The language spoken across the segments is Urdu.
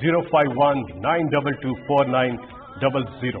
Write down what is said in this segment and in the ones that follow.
051-922-4900।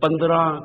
15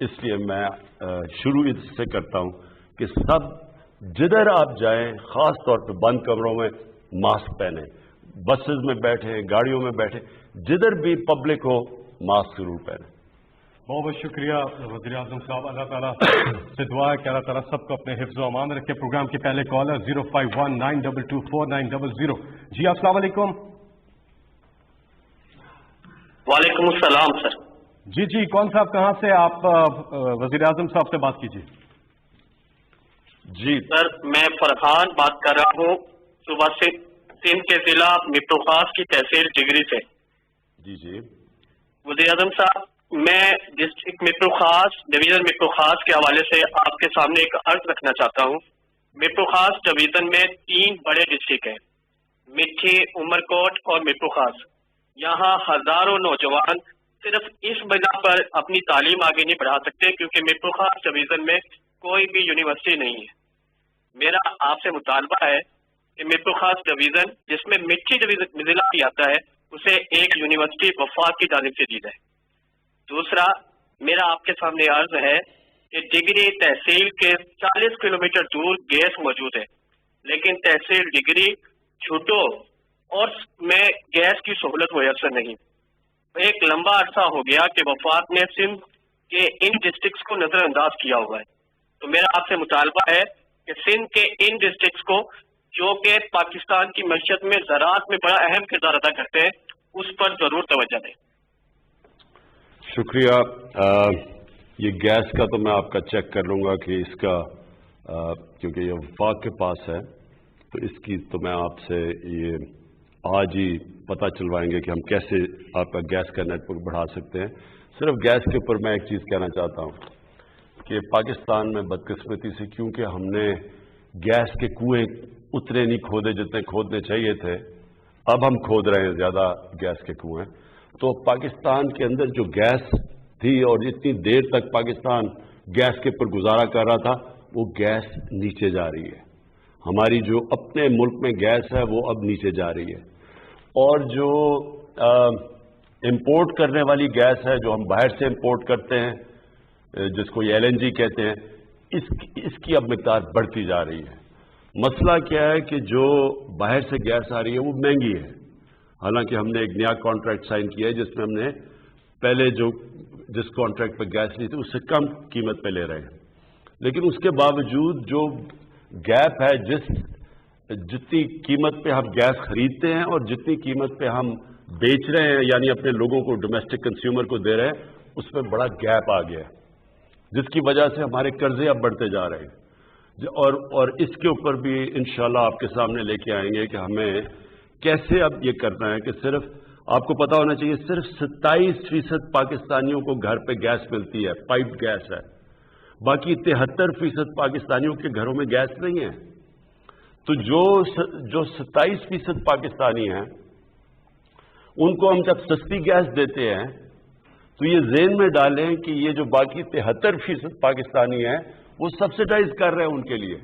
اس لیے میں شروع اس سے کرتا ہوں کہ سب جدھر آپ جائیں خاص طور پہ بند کمروں میں ماسک پہنیں، بسز میں بیٹھیں، گاڑیوں میں بیٹھیں، جدھر بھی پبلک ہو ماسک ضرور پہنیں۔ بہت بہت شکریہ وزیر اعظم صاحب، اللہ تعالیٰ سے دعا ہے کہ اللہ تعالیٰ سب کو اپنے حفظ و امان رکھے۔ پروگرام کے پہلے کالر 05192244900۔ جی السلام علیکم۔ وعلیکم السلام سر۔ جی کون صاحب کہاں سے؟ آپ وزیر اعظم صاحب سے بات کیجیے۔ جی سر میں فرحان بات کر رہا ہوں صبح سے سندھ کے ضلع مٹروخاص کی تحصیل ڈگری سے۔ جی وزیر اعظم صاحب، میں ڈسٹرکٹ مٹروخاص ڈویژن مٹروخاص کے حوالے سے آپ کے سامنے ایک عرض رکھنا چاہتا ہوں۔ مٹروخاص ڈویژن میں 3 بڑے ڈسٹرکٹ ہیں، مٹھی، عمرکوٹ اور مٹروخاص۔ یہاں ہزاروں نوجوان صرف اس بنا پر اپنی تعلیم آگے نہیں بڑھا سکتے کیونکہ مٹروخاص ڈویژن میں کوئی بھی یونیورسٹی نہیں ہے۔ میرا آپ سے مطالبہ ہے کہ مٹروخاص ڈویژن جس میں مٹھی ڈویژن ضلع بھی آتا ہے اسے ایک یونیورسٹی وفاق کی جانب سے دی جائے۔ دوسرا، میرا آپ کے سامنے عرض ہے کہ ڈگری تحصیل کے 40 کلومیٹر دور گیس موجود ہے، لیکن تحصیل ڈگری چھوٹو اور میں گیس کی سہولت میسر نہیں۔ ایک لمبا عرصہ ہو گیا کہ وفاق نے سندھ کے ان ڈسٹرکٹس کو نظر انداز کیا ہوا ہے۔ تو میرا آپ سے مطالبہ ہے کہ سندھ کے ان ڈسٹرکٹس کو جو کہ پاکستان کی معیشت میں زراعت میں بڑا اہم کردار ادا کرتے ہیں اس پر ضرور توجہ دیں۔ شکریہ۔ یہ گیس کا تو میں آپ کا چیک کر لوں گا کہ اس کا کیونکہ یہ وفاق کے پاس ہے تو اس کی تو میں آپ سے یہ آج ہی پتہ چلوائیں گے کہ ہم کیسے آپ کا گیس کا نیٹ ورک بڑھا سکتے ہیں۔ صرف گیس کے اوپر میں ایک چیز کہنا چاہتا ہوں کہ پاکستان میں بدقسمتی سے کیونکہ ہم نے گیس کے کنویں اتنے نہیں کھودے جتنے کھودنے چاہیے تھے، اب ہم کھود رہے ہیں زیادہ گیس کے کنویں، تو پاکستان کے اندر جو گیس تھی اور جتنی دیر تک پاکستان گیس کے اوپر گزارا کر رہا تھا وہ گیس نیچے جا رہی ہے۔ ہماری جو اپنے ملک میں گیس ہے وہ اب نیچے جا رہی ہے، اور جو امپورٹ کرنے والی گیس ہے جو ہم باہر سے امپورٹ کرتے ہیں جس کو یہ LNG کہتے ہیں، اس کی اب مقدار بڑھتی جا رہی ہے۔ مسئلہ کیا ہے کہ جو باہر سے گیس آ رہی ہے وہ مہنگی ہے، حالانکہ ہم نے ایک نیا کانٹریکٹ سائن کیا ہے جس میں ہم نے پہلے جس کانٹریکٹ پہ گیس لی تھی اس سے کم قیمت پہ لے رہے ہیں، لیکن اس کے باوجود جو گیپ ہے جتنی قیمت پہ ہم گیس خریدتے ہیں اور جتنی قیمت پہ ہم بیچ رہے ہیں یعنی اپنے لوگوں کو ڈومیسٹک کنزیومر کو دے رہے ہیں، اس میں بڑا گیپ آ گیا ہے جس کی وجہ سے ہمارے قرضے اب بڑھتے جا رہے ہیں، اور اس کے اوپر بھی انشاءاللہ آپ کے سامنے لے کے آئیں گے کہ ہمیں کیسے اب یہ کرنا ہے کہ صرف آپ کو پتا ہونا چاہیے صرف 27% پاکستانیوں کو گھر پہ گیس ملتی ہے، پائپ گیس ہے، باقی 73% پاکستانیوں کے گھروں میں گیس نہیں ہے۔ تو جو 27% پاکستانی ہیں ان کو ہم جب سستی گیس دیتے ہیں تو یہ ذہن میں ڈالیں کہ یہ جو باقی 73% پاکستانی ہیں وہ سبسڈائز کر رہے ہیں ان کے لیے،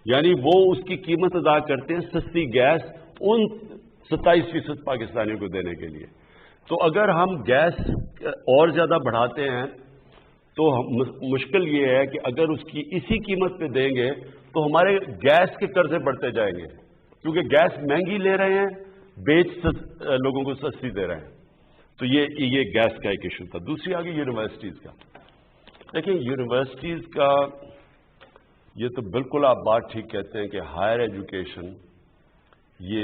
یعنی وہ اس کی قیمت ادا کرتے ہیں سستی گیس ان 27% پاکستانیوں کو دینے کے لیے۔ تو اگر ہم گیس اور زیادہ بڑھاتے ہیں تو مشکل یہ ہے کہ اگر اس کی اسی قیمت پہ دیں گے تو ہمارے گیس کے قرضے بڑھتے جائیں گے، کیونکہ گیس مہنگی لے رہے ہیں، بیچ لوگوں کو سستی دے رہے ہیں۔ تو یہ گیس کا ایک ایشو تھا۔ دوسری آگے یونیورسٹیز کا۔ دیکھیں یونیورسٹیز کا یہ تو بالکل آپ بات ٹھیک کہتے ہیں کہ ہائر ایجوکیشن یہ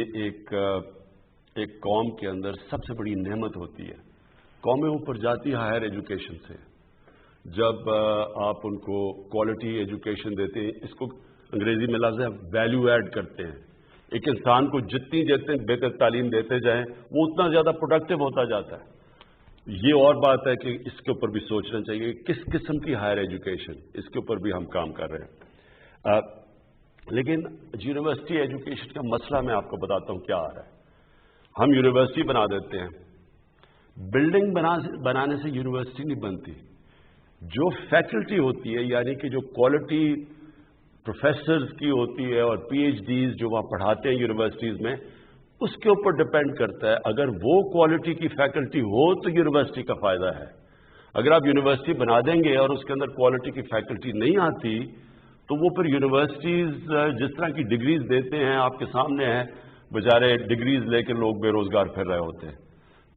ایک قوم کے اندر سب سے بڑی نعمت ہوتی ہے۔ قومیں اوپر جاتی ہے ہائر ایجوکیشن سے جب آپ ان کو کوالٹی ایجوکیشن دیتے ہیں، اس کو انگریزی میں لفظ ہے ویلیو ایڈ کرتے ہیں۔ ایک انسان کو جتنی بہتر تعلیم دیتے جائیں وہ اتنا زیادہ پروڈکٹیو ہوتا جاتا ہے۔ یہ اور بات ہے کہ اس کے اوپر بھی سوچنا چاہیے کہ کس قسم کی ہائر ایجوکیشن، اس کے اوپر بھی ہم کام کر رہے ہیں۔ لیکن یونیورسٹی ایجوکیشن کا مسئلہ میں آپ کو بتاتا ہوں کیا آ رہا ہے۔ ہم یونیورسٹی بنا دیتے ہیں، بلڈنگ بنانے سے یونیورسٹی نہیں بنتی، جو فیکلٹی ہوتی ہے یعنی کہ جو کوالٹی پروفیسرز کی ہوتی ہے اور پی ایچ ڈیز جو وہاں پڑھاتے ہیں یونیورسٹیز میں، اس کے اوپر ڈپینڈ کرتا ہے۔ اگر وہ کوالٹی کی فیکلٹی ہو تو یونیورسٹی کا فائدہ ہے، اگر آپ یونیورسٹی بنا دیں گے اور اس کے اندر کوالٹی کی فیکلٹی نہیں آتی تو وہ پھر یونیورسٹیز جس طرح کی ڈگریز دیتے ہیں آپ کے سامنے ہیں، بیچارے ڈگریز لے کے لوگ بے روزگار پھر رہے ہوتے ہیں.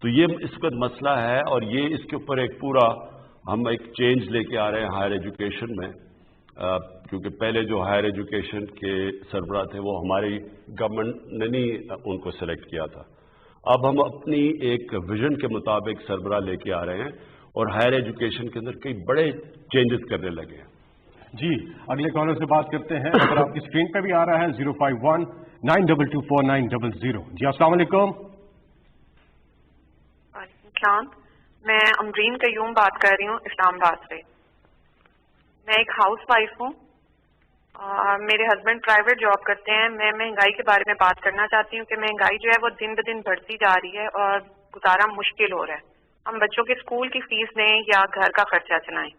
تو یہ اس وقت مسئلہ ہے اور یہ اس کے اوپر ایک پورا ہم ایک چینج لے کے آ رہے ہیں ہائر ایجوکیشن میں، کیونکہ پہلے جو ہائر ایجوکیشن کے سربراہ تھے وہ ہماری گورنمنٹ نے نہیں ان کو سلیکٹ کیا تھا. اب ہم اپنی ایک ویژن کے مطابق سربراہ لے کے آ رہے ہیں اور ہائر ایجوکیشن کے اندر کئی بڑے چینجز کرنے لگے ہیں. جی اگلے کالر سے بات کرتے ہیں. اگر آپ کی اسکرین پہ بھی آ رہا ہے 051-922-4900. جی السلام علیکم. وعلیکم السلام. میں امرین قیوم بات کر رہی ہوں اسلام آباد سے. میں ایک ہاؤس وائف ہوں. میرے ہسبینڈ پرائیویٹ جاب کرتے ہیں. میں مہنگائی کے بارے میں بات کرنا چاہتی ہوں کہ مہنگائی جو ہے وہ دن بدن بڑھتی جا رہی ہے اور گزارا مشکل ہو رہا ہے. ہم بچوں کے اسکول کی فیس دیں یا گھر کا خرچہ چلائیں.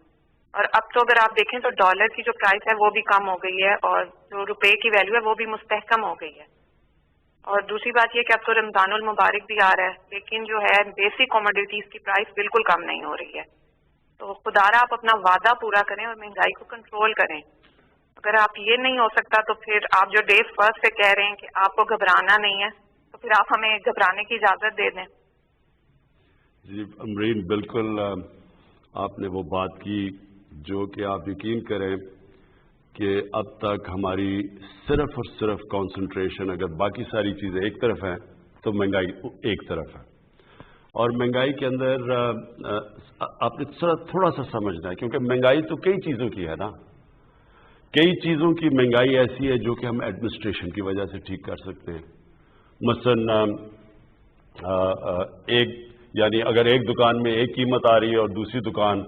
اور اب تو اگر آپ دیکھیں تو ڈالر کی جو پرائس ہے وہ بھی کم ہو گئی ہے اور جو روپے کی ویلیو ہے وہ بھی مستحکم ہو گئی ہے. اور دوسری بات یہ کہ اب تو رمضان المبارک بھی آ رہا ہے لیکن جو ہے بیسک کوموڈیٹیز کی پرائس بالکل کم نہیں ہو رہی ہے. تو خدارا آپ اپنا وعدہ پورا کریں اور مہنگائی کو کنٹرول کریں. اگر آپ یہ نہیں ہو سکتا تو پھر آپ جو ڈے فرسٹ سے کہہ رہے ہیں کہ آپ کو گھبرانا نہیں ہے تو پھر آپ ہمیں گھبرانے کی اجازت دے دیں. جی امرین، بالکل آپ نے وہ بات کی جو کہ آپ یقین کریں کہ اب تک ہماری صرف اور صرف کانسنٹریشن اگر باقی ساری چیزیں ایک طرف ہیں تو مہنگائی ایک طرف ہے. اور مہنگائی کے اندر آپ نے تھوڑا سا سمجھنا ہے کیونکہ مہنگائی تو کئی چیزوں کی ہے نا. کئی چیزوں کی مہنگائی ایسی ہے جو کہ ہم ایڈمنسٹریشن کی وجہ سے ٹھیک کر سکتے ہیں. مثلا یعنی اگر ایک دکان میں ایک قیمت آ رہی ہے اور دوسری دکان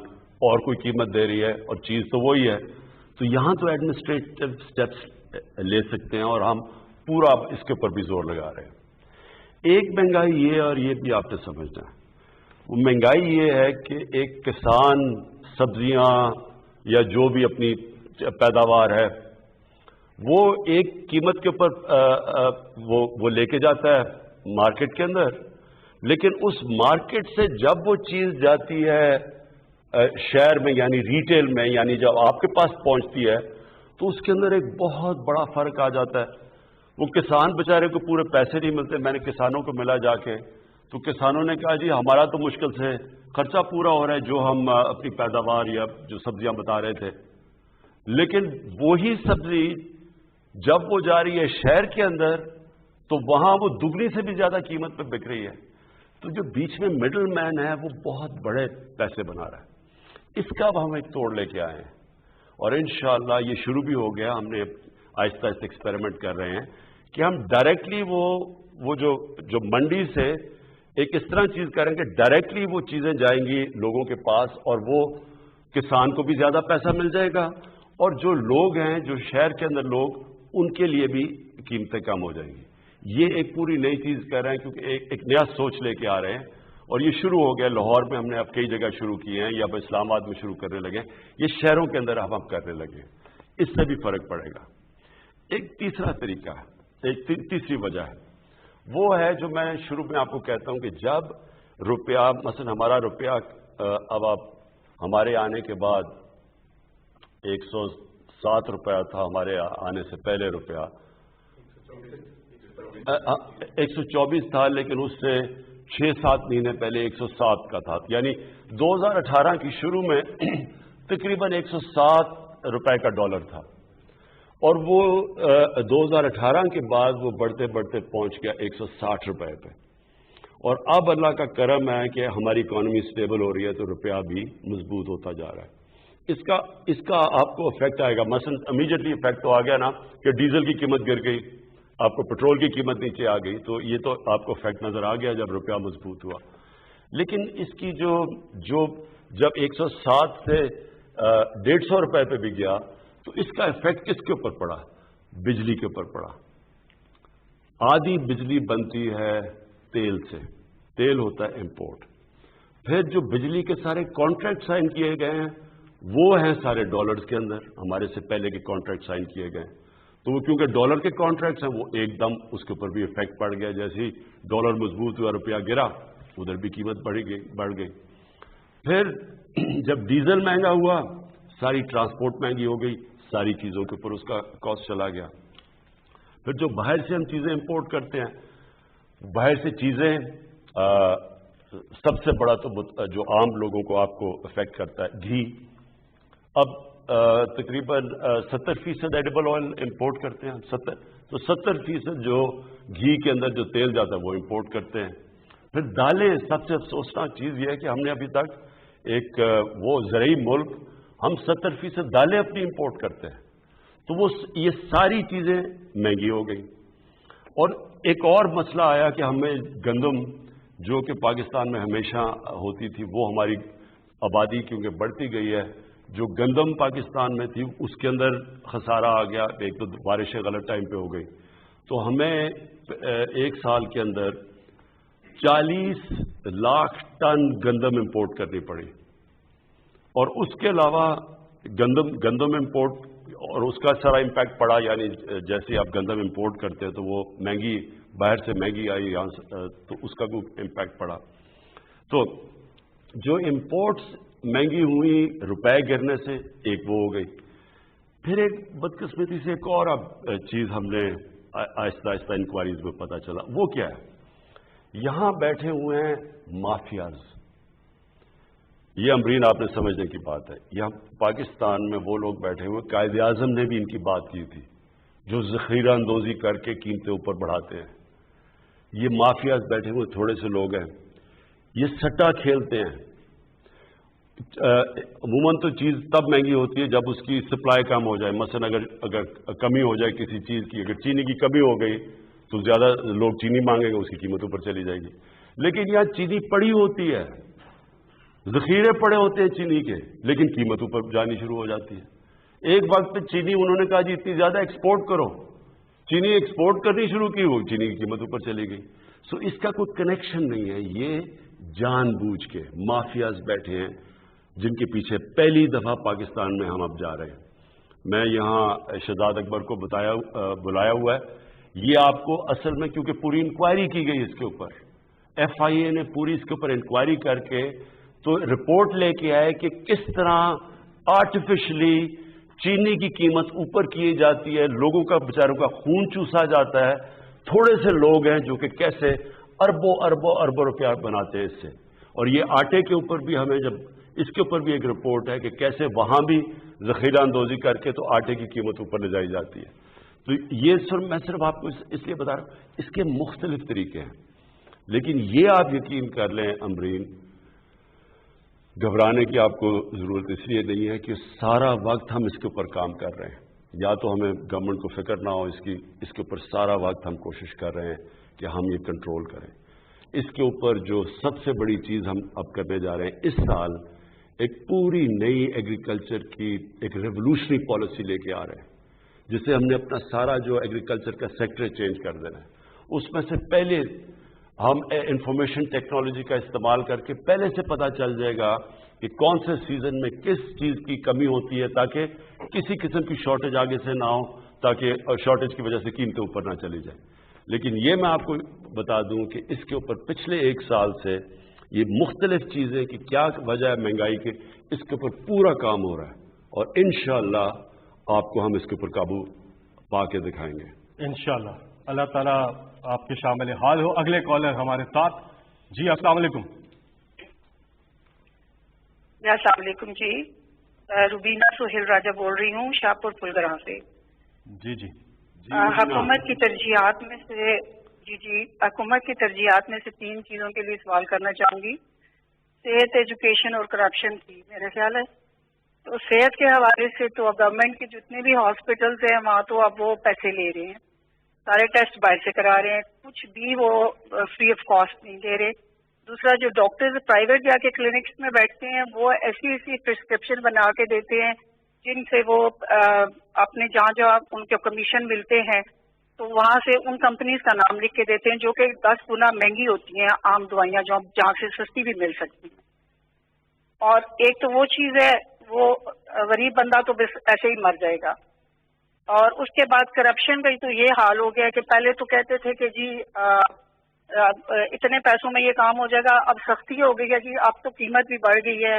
اور کوئی قیمت دے رہی ہے اور چیز تو وہی ہے تو یہاں تو ایڈمنسٹریٹو سٹیپس لے سکتے ہیں اور ہم پورا اس کے اوپر بھی زور لگا رہے ہیں. ایک مہنگائی یہ اور یہ بھی آپ نے سمجھنا ہے. وہ مہنگائی یہ ہے کہ ایک کسان سبزیاں یا جو بھی اپنی پیداوار ہے وہ ایک قیمت کے اوپر وہ لے کے جاتا ہے مارکیٹ کے اندر، لیکن اس مارکیٹ سے جب وہ چیز جاتی ہے شہر میں یعنی ریٹیل میں یعنی جب آپ کے پاس پہنچتی ہے تو اس کے اندر ایک بہت بڑا فرق آ جاتا ہے. وہ کسان بیچارے کو پورے پیسے نہیں ملتے. میں نے کسانوں کو ملا جا کے تو کسانوں نے کہا جی ہمارا تو مشکل سے خرچہ پورا ہو رہا ہے جو ہم اپنی پیداوار یا جو سبزیاں بتا رہے تھے، لیکن وہی سبزی جب وہ جا رہی ہے شہر کے اندر تو وہاں وہ دگنی سے بھی زیادہ قیمت پہ بک رہی ہے. تو جو بیچ میں مڈل مین ہے وہ بہت بڑے پیسے بنا رہا ہے. اس کا اب ہم ایک توڑ لے کے آئے ہیں اور انشاءاللہ یہ شروع بھی ہو گیا. ہم نے آہستہ آہستہ ایکسپیریمنٹ کر رہے ہیں کہ ہم ڈائریکٹلی وہ جو منڈی سے ایک اس طرح چیز کریں کہ ڈائریکٹلی وہ چیزیں جائیں گی لوگوں کے پاس اور وہ کسان کو بھی زیادہ پیسہ مل جائے گا اور جو لوگ ہیں جو شہر کے اندر لوگ ان کے لیے بھی قیمتیں کم ہو جائیں گی. یہ ایک پوری نئی چیز کر رہے ہیں کیونکہ ایک نیا سوچ لے کے آ رہے ہیں اور یہ شروع ہو گیا. لاہور میں ہم نے اب کئی جگہ شروع کیے ہیں یا اب اسلام آباد میں شروع کرنے لگے ہیں. یہ شہروں کے اندر اب ہم کرنے لگے ہیں. اس سے بھی فرق پڑے گا. ایک تیسرا طریقہ ہے، ایک تیسری وجہ ہے، وہ ہے جو میں شروع میں آپ کو کہتا ہوں کہ جب روپیہ مثلا ہمارا روپیہ اب آپ ہمارے آنے کے بعد 107 روپیہ تھا. ہمارے آنے سے پہلے روپیہ 124 تھا لیکن اس سے 6-7 مہینے پہلے 107 کا تھا. یعنی 2018 کی شروع میں تقریباً 107 روپے کا ڈالر تھا اور وہ 2018 کے بعد وہ بڑھتے بڑھتے پہنچ گیا 160 روپے پہ. اور اب اللہ کا کرم ہے کہ ہماری اکانومی سٹیبل ہو رہی ہے تو روپیہ بھی مضبوط ہوتا جا رہا ہے. اس کا آپ کو افیکٹ آئے گا. مثلا امیجیٹلی افیکٹ تو آ گیا نا کہ ڈیزل کی قیمت گر گئی، آپ کو پٹرول کی قیمت نیچے آ گئی تو یہ تو آپ کو افیکٹ نظر آ گیا جب روپیہ مضبوط ہوا. لیکن اس کی جب 107 سے 150 روپے پہ بھی گیا تو اس کا افیکٹ کس کے اوپر پڑا؟ بجلی کے اوپر پڑا. آدھی بجلی بنتی ہے تیل سے، تیل ہوتا ہے امپورٹ. پھر جو بجلی کے سارے کانٹریکٹ سائن کیے گئے ہیں وہ ہیں سارے ڈالرز کے اندر. ہمارے سے پہلے کے کانٹریکٹ سائن کیے گئے تو وہ کیونکہ ڈالر کے کانٹریکٹس ہیں وہ ایک دم اس کے اوپر بھی افیکٹ پڑ گیا. جیسے ہی ڈالر مضبوط ہوا روپیہ گرا ادھر بھی قیمت بڑھ گئی. پھر جب ڈیزل مہنگا ہوا ساری ٹرانسپورٹ مہنگی ہو گئی، ساری چیزوں کے اوپر اس کا کاسٹ چلا گیا. پھر جو باہر سے ہم چیزیں امپورٹ کرتے ہیں، باہر سے چیزیں سب سے بڑا تو جو عام لوگوں کو آپ کو افیکٹ کرتا ہے گھی. اب تقریباً 70% ایڈیبل آئل امپورٹ کرتے ہیں 70% جو گھی کے اندر جو تیل جاتا ہے وہ امپورٹ کرتے ہیں. پھر دالیں، سب سے افسوسناک چیز یہ ہے کہ ہم نے ابھی تک ایک وہ زرعی ملک، ہم 70% دالیں اپنی امپورٹ کرتے ہیں. تو وہ یہ ساری چیزیں مہنگی ہو گئی. اور ایک اور مسئلہ آیا کہ ہمیں گندم جو کہ پاکستان میں ہمیشہ ہوتی تھی، وہ ہماری آبادی کیونکہ بڑھتی گئی ہے، جو گندم پاکستان میں تھی اس کے اندر خسارہ آ گیا. ایک تو بارشیں غلط ٹائم پہ ہو گئی، تو ہمیں ایک سال کے اندر 40 لاکھ ٹن گندم امپورٹ کرنی پڑی. اور اس کے علاوہ گندم امپورٹ اور اس کا سارا امپیکٹ پڑا، یعنی جیسے آپ گندم امپورٹ کرتے ہیں تو وہ مہنگی، باہر سے مہنگی آئی یہاں سے، تو اس کا کوئی امپیکٹ پڑا. تو جو امپورٹس مہنگی ہوئی روپے گرنے سے، ایک وہ ہو گئی. پھر ایک بدقسمتی سے ایک اور اب چیز ہم نے آہستہ آہستہ انکوائریز میں پتہ چلا. وہ کیا ہے؟ یہاں بیٹھے ہوئے ہیں مافیاز. یہ امرین آپ نے سمجھنے کی بات ہے. یہاں پاکستان میں وہ لوگ بیٹھے ہوئے، قائد اعظم نے بھی ان کی بات کی تھی، جو ذخیرہ اندوزی کر کے قیمتیں اوپر بڑھاتے ہیں. یہ مافیاز بیٹھے ہوئے تھوڑے سے لوگ ہیں. یہ سٹا کھیلتے ہیں. عموماً تو چیز تب مہنگی ہوتی ہے جب اس کی سپلائی کم ہو جائے. مثلا اگر کمی ہو جائے کسی چیز کی، اگر چینی کی کمی ہو گئی تو زیادہ لوگ چینی مانگیں گے، اس کی قیمت اوپر چلی جائے گی. لیکن یہاں چینی پڑی ہوتی ہے، ذخیرے پڑے ہوتے ہیں چینی کے، لیکن قیمت اوپر جانی شروع ہو جاتی ہے. ایک وقت پہ چینی انہوں نے کہا جی اتنی زیادہ ایکسپورٹ کرو، چینی ایکسپورٹ کرنی شروع کی، وہ چینی کی قیمت اوپر چلی گئی. سو اس کا کوئی کنیکشن نہیں ہے. یہ جان بوجھ کے مافیاز بیٹھے ہیں جن کے پیچھے پہلی دفعہ پاکستان میں ہم اب جا رہے ہیں. میں یہاں شہزاد اکبر کو بلایا ہوا ہے. یہ آپ کو اصل میں کیونکہ پوری انکوائری کی گئی اس کے اوپر، ایف آئی اے نے پوری اس کے اوپر انکوائری کر کے تو رپورٹ لے کے آئے کہ کس طرح آرٹیفیشلی چینی کی قیمت اوپر کی جاتی ہے، لوگوں کا بیچاروں کا خون چوسا جاتا ہے. تھوڑے سے لوگ ہیں جو کہ کیسے اربوں اربوں اربوں روپیہ بناتے ہیں اس سے. اور یہ آٹے کے اوپر بھی ہمیں جب اس کے اوپر بھی ایک رپورٹ ہے کہ کیسے وہاں بھی ذخیرہ اندوزی کر کے تو آٹے کی قیمت اوپر لے جائی جاتی ہے. تو یہ میں صرف آپ کو اس لیے بتا رہا ہوں، اس کے مختلف طریقے ہیں. لیکن یہ آپ یقین کر لیں امرین، گھبرانے کی آپ کو ضرورت اس لیے نہیں ہے کہ سارا وقت ہم اس کے اوپر کام کر رہے ہیں. یا تو ہمیں گورنمنٹ کو فکر نہ ہو اس کے اوپر سارا وقت ہم کوشش کر رہے ہیں کہ ہم یہ کنٹرول کریں. اس کے اوپر جو سب سے بڑی چیز ہم اب کرنے جا رہے ہیں، اس سال ایک پوری نئی ایگریکلچر کی ایک ریولوشنری پالیسی لے کے آ رہے ہیں، جسے ہم نے اپنا سارا جو ایگریکلچر کا سیکٹر چینج کر دینا ہے. اس میں سے پہلے ہم انفارمیشن ٹیکنالوجی کا استعمال کر کے پہلے سے پتہ چل جائے گا کہ کون سے سیزن میں کس چیز کی کمی ہوتی ہے، تاکہ کسی قسم کی شارٹیج آگے سے نہ ہو، تاکہ شارٹیج کی وجہ سے قیمتیں اوپر نہ چلی جائیں. لیکن یہ میں آپ کو بتا دوں کہ اس کے اوپر پچھلے ایک سال سے یہ مختلف چیزیں کہ کیا وجہ ہے مہنگائی کے، اس کے اوپر پورا کام ہو رہا ہے. اور انشاءاللہ آپ کو ہم اس کے اوپر قابو پا کے دکھائیں گے انشاءاللہ. اللہ تعالیٰ آپ کے شامل حال ہو. اگلے کالر ہمارے ساتھ. جی السلام علیکم. السلام علیکم. جی روبینہ سہیل راجہ بول رہی ہوں شاہپور پلگراں سے. جی حکومت کی ترجیحات میں سے حکومت کی ترجیحات میں سے 3 چیزوں کے لیے سوال کرنا چاہوں گی. صحت، ایجوکیشن اور کرپشن کی. میرا خیال ہے تو صحت کے حوالے سے تو گورنمنٹ کے جتنے بھی ہاسپٹلس ہیں وہاں تو اب وہ پیسے لے رہے ہیں، سارے ٹیسٹ باہر سے کرا رہے ہیں، کچھ بھی وہ فری آف کاسٹ نہیں دے رہے. دوسرا جو ڈاکٹرز پرائیویٹ جا کے کلینکس میں بیٹھتے ہیں وہ ایسی پرسکرپشن بنا کے دیتے ہیں جن سے وہ اپنے جہاں ان کے کمیشن ملتے ہیں تو وہاں سے ان کمپنیز کا نام لکھ کے دیتے ہیں جو کہ 10 گنا مہنگی ہوتی ہیں عام دوائیاں جو جہاں سے سستی بھی مل سکتی ہیں. اور ایک تو وہ چیز ہے، وہ غریب بندہ تو بس ایسے ہی مر جائے گا. اور اس کے بعد کرپشن کا تو یہ حال ہو گیا کہ پہلے تو کہتے تھے کہ جی اتنے پیسوں میں یہ کام ہو جائے گا، اب سختی ہو گئی ہے کہ اب تو قیمت بھی بڑھ گئی ہے،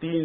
3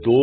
2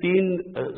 3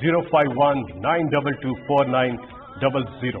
051-922-4900।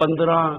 15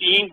3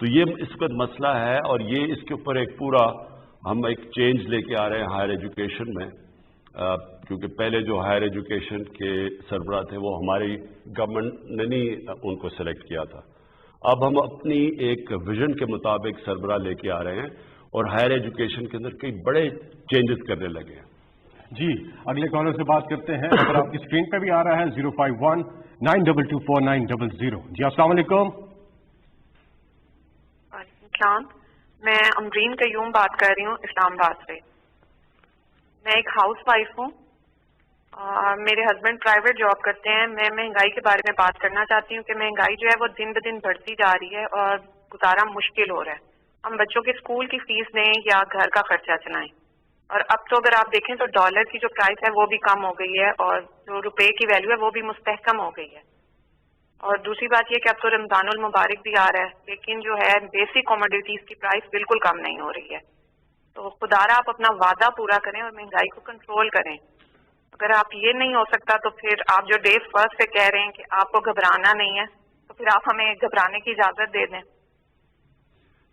تو یہ اس وقت مسئلہ ہے، اور یہ اس کے اوپر ایک پورا ہم ایک چینج لے کے آ رہے ہیں ہائر ایجوکیشن میں، کیونکہ پہلے جو ہائر ایجوکیشن کے سربراہ تھے وہ ہماری گورنمنٹ نے نہیں ان کو سلیکٹ کیا تھا. اب ہم اپنی ایک ویژن کے مطابق سربراہ لے کے آ رہے ہیں اور ہائر ایجوکیشن کے اندر کئی بڑے چینجز کرنے لگے ہیں. جی اگلے کالر سے بات کرتے ہیں. اگر آپ کی اسکرین پہ بھی آ رہا ہے 051-922-4900. جی السلام علیکم. وعلیکم السلام. میں امرین قیوم بات کر رہی ہوں اسلام آباد سے. میں ایک ہاؤس وائف ہوں. میرے ہسبینڈ پرائیویٹ جاب کرتے ہیں. میں مہنگائی کے بارے میں بات کرنا چاہتی ہوں کہ مہنگائی جو ہے وہ دن بدن بڑھتی جا رہی ہے اور گزارا مشکل ہو رہا ہے. ہم بچوں کے اسکول کی فیس دیں یا گھر کا خرچہ چلائیں. اور اب تو اگر آپ دیکھیں تو ڈالر کی جو پرائس ہے وہ بھی کم ہو گئی ہے اور جو روپے کی ویلیو ہے وہ بھی مستحکم ہو گئی ہے. اور دوسری بات یہ کہ اب تو رمضان المبارک بھی آ رہا ہے لیکن جو ہے بیسک کوموڈیٹیز کی پرائس بالکل کم نہیں ہو رہی ہے. تو خدارا آپ اپنا وعدہ پورا کریں اور مہنگائی کو کنٹرول کریں. اگر آپ یہ نہیں ہو سکتا تو پھر آپ جو ڈے فرسٹ سے کہہ رہے ہیں کہ آپ کو گھبرانا نہیں ہے تو پھر آپ ہمیں گھبرانے کی اجازت دے دیں.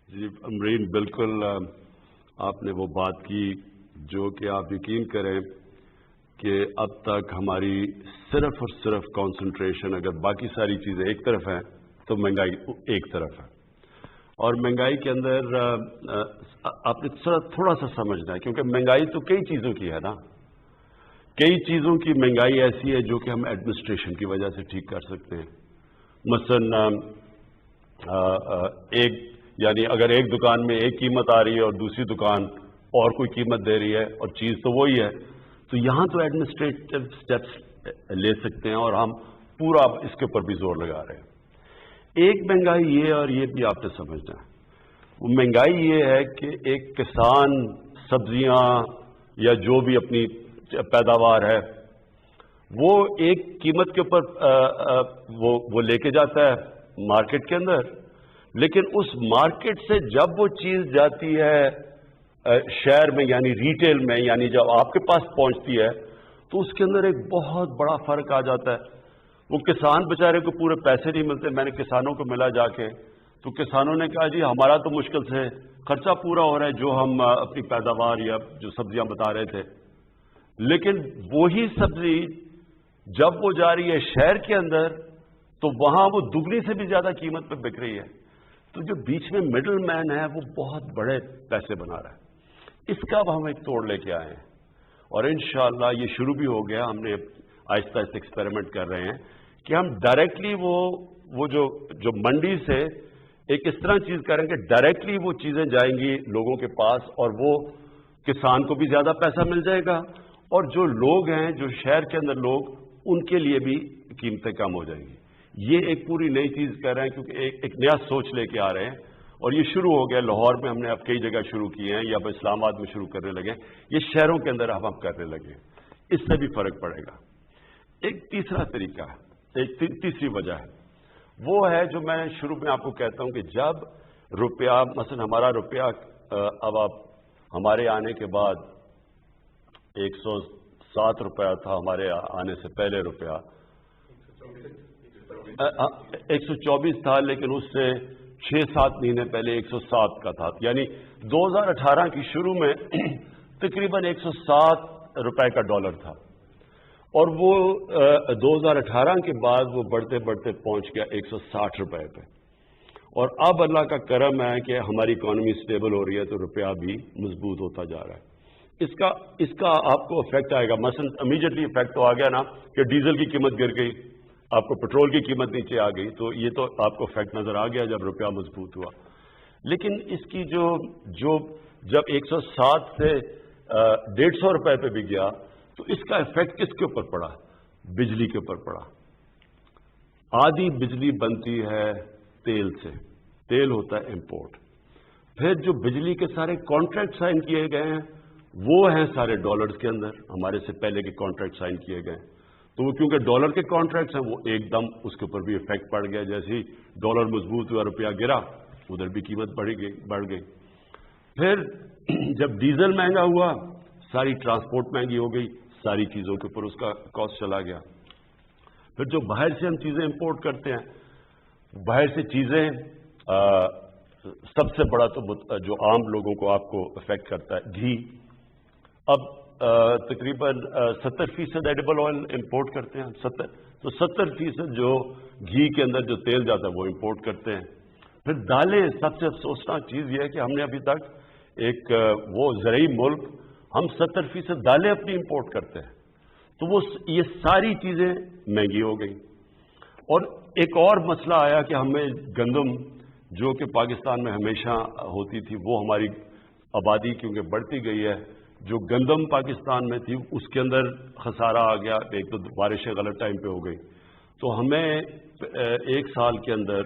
جی امرین، بالکل آپ نے وہ بات کی جو کہ آپ یقین کریں کہ اب تک ہماری صرف اور صرف کانسنٹریشن اگر باقی ساری چیزیں ایک طرف ہیں تو مہنگائی ایک طرف ہے. اور مہنگائی کے اندر آپ نے تھوڑا سا سمجھنا ہے، کیونکہ مہنگائی تو کئی چیزوں کی ہے نا. کئی چیزوں کی مہنگائی ایسی ہے جو کہ ہم ایڈمنسٹریشن کی وجہ سے ٹھیک کر سکتے ہیں. مثلا یعنی اگر ایک دکان میں ایک قیمت آ رہی ہے اور دوسری دکان اور کوئی قیمت دے رہی ہے اور چیز تو وہی ہے، تو یہاں تو ایڈمنسٹریٹو سٹیپس لے سکتے ہیں اور ہم پورا اس کے اوپر بھی زور لگا رہے ہیں. ایک مہنگائی یہ، اور یہ بھی آپ نے سمجھنا ہے، وہ مہنگائی یہ ہے کہ ایک کسان سبزیاں یا جو بھی اپنی پیداوار ہے وہ ایک قیمت کے اوپر وہ لے کے جاتا ہے مارکیٹ کے اندر، لیکن اس مارکیٹ سے جب وہ چیز جاتی ہے شہر میں یعنی ریٹیل میں، یعنی جب آپ کے پاس پہنچتی ہے تو اس کے اندر ایک بہت بڑا فرق آ جاتا ہے. وہ کسان بیچارے کو پورے پیسے نہیں ملتے. میں نے کسانوں کو ملا جا کے تو کسانوں نے کہا جی ہمارا تو مشکل سے خرچہ پورا ہو رہا ہے جو ہم اپنی پیداوار یا جو سبزیاں بتا رہے تھے، لیکن وہی سبزی جب وہ جا رہی ہے شہر کے اندر تو وہاں وہ دگنی سے بھی زیادہ قیمت پہ بک رہی ہے. تو جو بیچ میں مڈل مین ہے وہ بہت بڑے پیسے بنا رہا ہے. اس کا اب ہم ایک توڑ لے کے آئے ہیں اور انشاءاللہ یہ شروع بھی ہو گیا. ہم نے آہستہ آہستہ ایکسپیریمنٹ کر رہے ہیں کہ ہم ڈائریکٹلی وہ جو منڈی سے ایک اس طرح چیز کریں کہ ڈائریکٹلی وہ چیزیں جائیں گی لوگوں کے پاس اور وہ کسان کو بھی زیادہ پیسہ مل جائے گا اور جو لوگ ہیں جو شہر کے اندر لوگ ان کے لیے بھی قیمتیں کم ہو جائیں گی. یہ ایک پوری نئی چیز کر رہے ہیں کیونکہ ایک نیا سوچ لے کے آ رہے ہیں اور یہ شروع ہو گیا. لاہور میں ہم نے اب کئی جگہ شروع کیے ہیں یا اب اسلام آباد میں شروع کرنے لگے ہیں. یہ شہروں کے اندر اب ہم کرنے لگے ہیں. اس سے بھی فرق پڑے گا. ایک تیسرا طریقہ ہے، ایک تیسری وجہ ہے، وہ ہے جو میں شروع میں آپ کو کہتا ہوں کہ جب روپیہ مثلا ہمارا روپیہ اب آپ ہمارے آنے کے بعد 107 روپیہ تھا، ہمارے آنے سے پہلے روپیہ 124 تھا، لیکن اس سے 6-7 مہینے پہلے 107 کا تھا. یعنی 2018 کی شروع میں تقریباً 107 روپے کا ڈالر تھا اور وہ 2018 کے بعد وہ بڑھتے بڑھتے پہنچ گیا 160 روپے پہ. اور اب اللہ کا کرم ہے کہ ہماری اکانومی سٹیبل ہو رہی ہے تو روپیہ بھی مضبوط ہوتا جا رہا ہے. اس کا آپ کو افیکٹ آئے گا. مثلا امیجیٹلی افیکٹ تو آ گیا نا کہ ڈیزل کی قیمت گر گئی، آپ کو پیٹرول کی قیمت نیچے آ گئی، تو یہ تو آپ کو افیکٹ نظر آ گیا جب روپیہ مضبوط ہوا. لیکن اس کی جب 107 سے 150 روپے پہ بھی گیا تو اس کا افیکٹ کس کے اوپر پڑا؟ بجلی کے اوپر پڑا. آدھی بجلی بنتی ہے تیل سے، تیل ہوتا ہے امپورٹ. پھر جو بجلی کے سارے کانٹریکٹ سائن کیے گئے ہیں وہ ہیں سارے ڈالرز کے اندر، ہمارے سے پہلے کے کانٹریکٹ سائن کیے گئے. تو وہ کیونکہ ڈالر کے کانٹریکٹس ہیں وہ ایک دم اس کے اوپر بھی افیکٹ پڑ گیا. جیسے ہی ڈالر مضبوط ہوا روپیہ گرا ادھر بھی قیمت بڑھ گئی. پھر جب ڈیزل مہنگا ہوا ساری ٹرانسپورٹ مہنگی ہو گئی، ساری چیزوں کے اوپر اس کا کاسٹ چلا گیا. پھر جو باہر سے ہم چیزیں امپورٹ کرتے ہیں، باہر سے چیزیں سب سے بڑا تو جو عام لوگوں کو آپ کو افیکٹ کرتا ہے گھی. اب تقریباً 70% ایڈیبل آئل امپورٹ کرتے ہیں 70. تو 70% جو گھی کے اندر جو تیل جاتا ہے وہ امپورٹ کرتے ہیں. پھر دالیں, سب سے افسوسناک چیز یہ ہے کہ ہم نے ابھی تک ایک وہ زرعی ملک, ہم 70% دالیں اپنی امپورٹ کرتے ہیں. تو وہ یہ ساری چیزیں مہنگی ہو گئی. اور ایک اور مسئلہ آیا کہ ہمیں گندم جو کہ پاکستان میں ہمیشہ ہوتی تھی, وہ ہماری آبادی کیونکہ بڑھتی گئی ہے, جو گندم پاکستان میں تھی اس کے اندر خسارہ آ گیا. ایک تو بارشیں غلط ٹائم پہ ہو گئی, تو ہمیں ایک سال کے اندر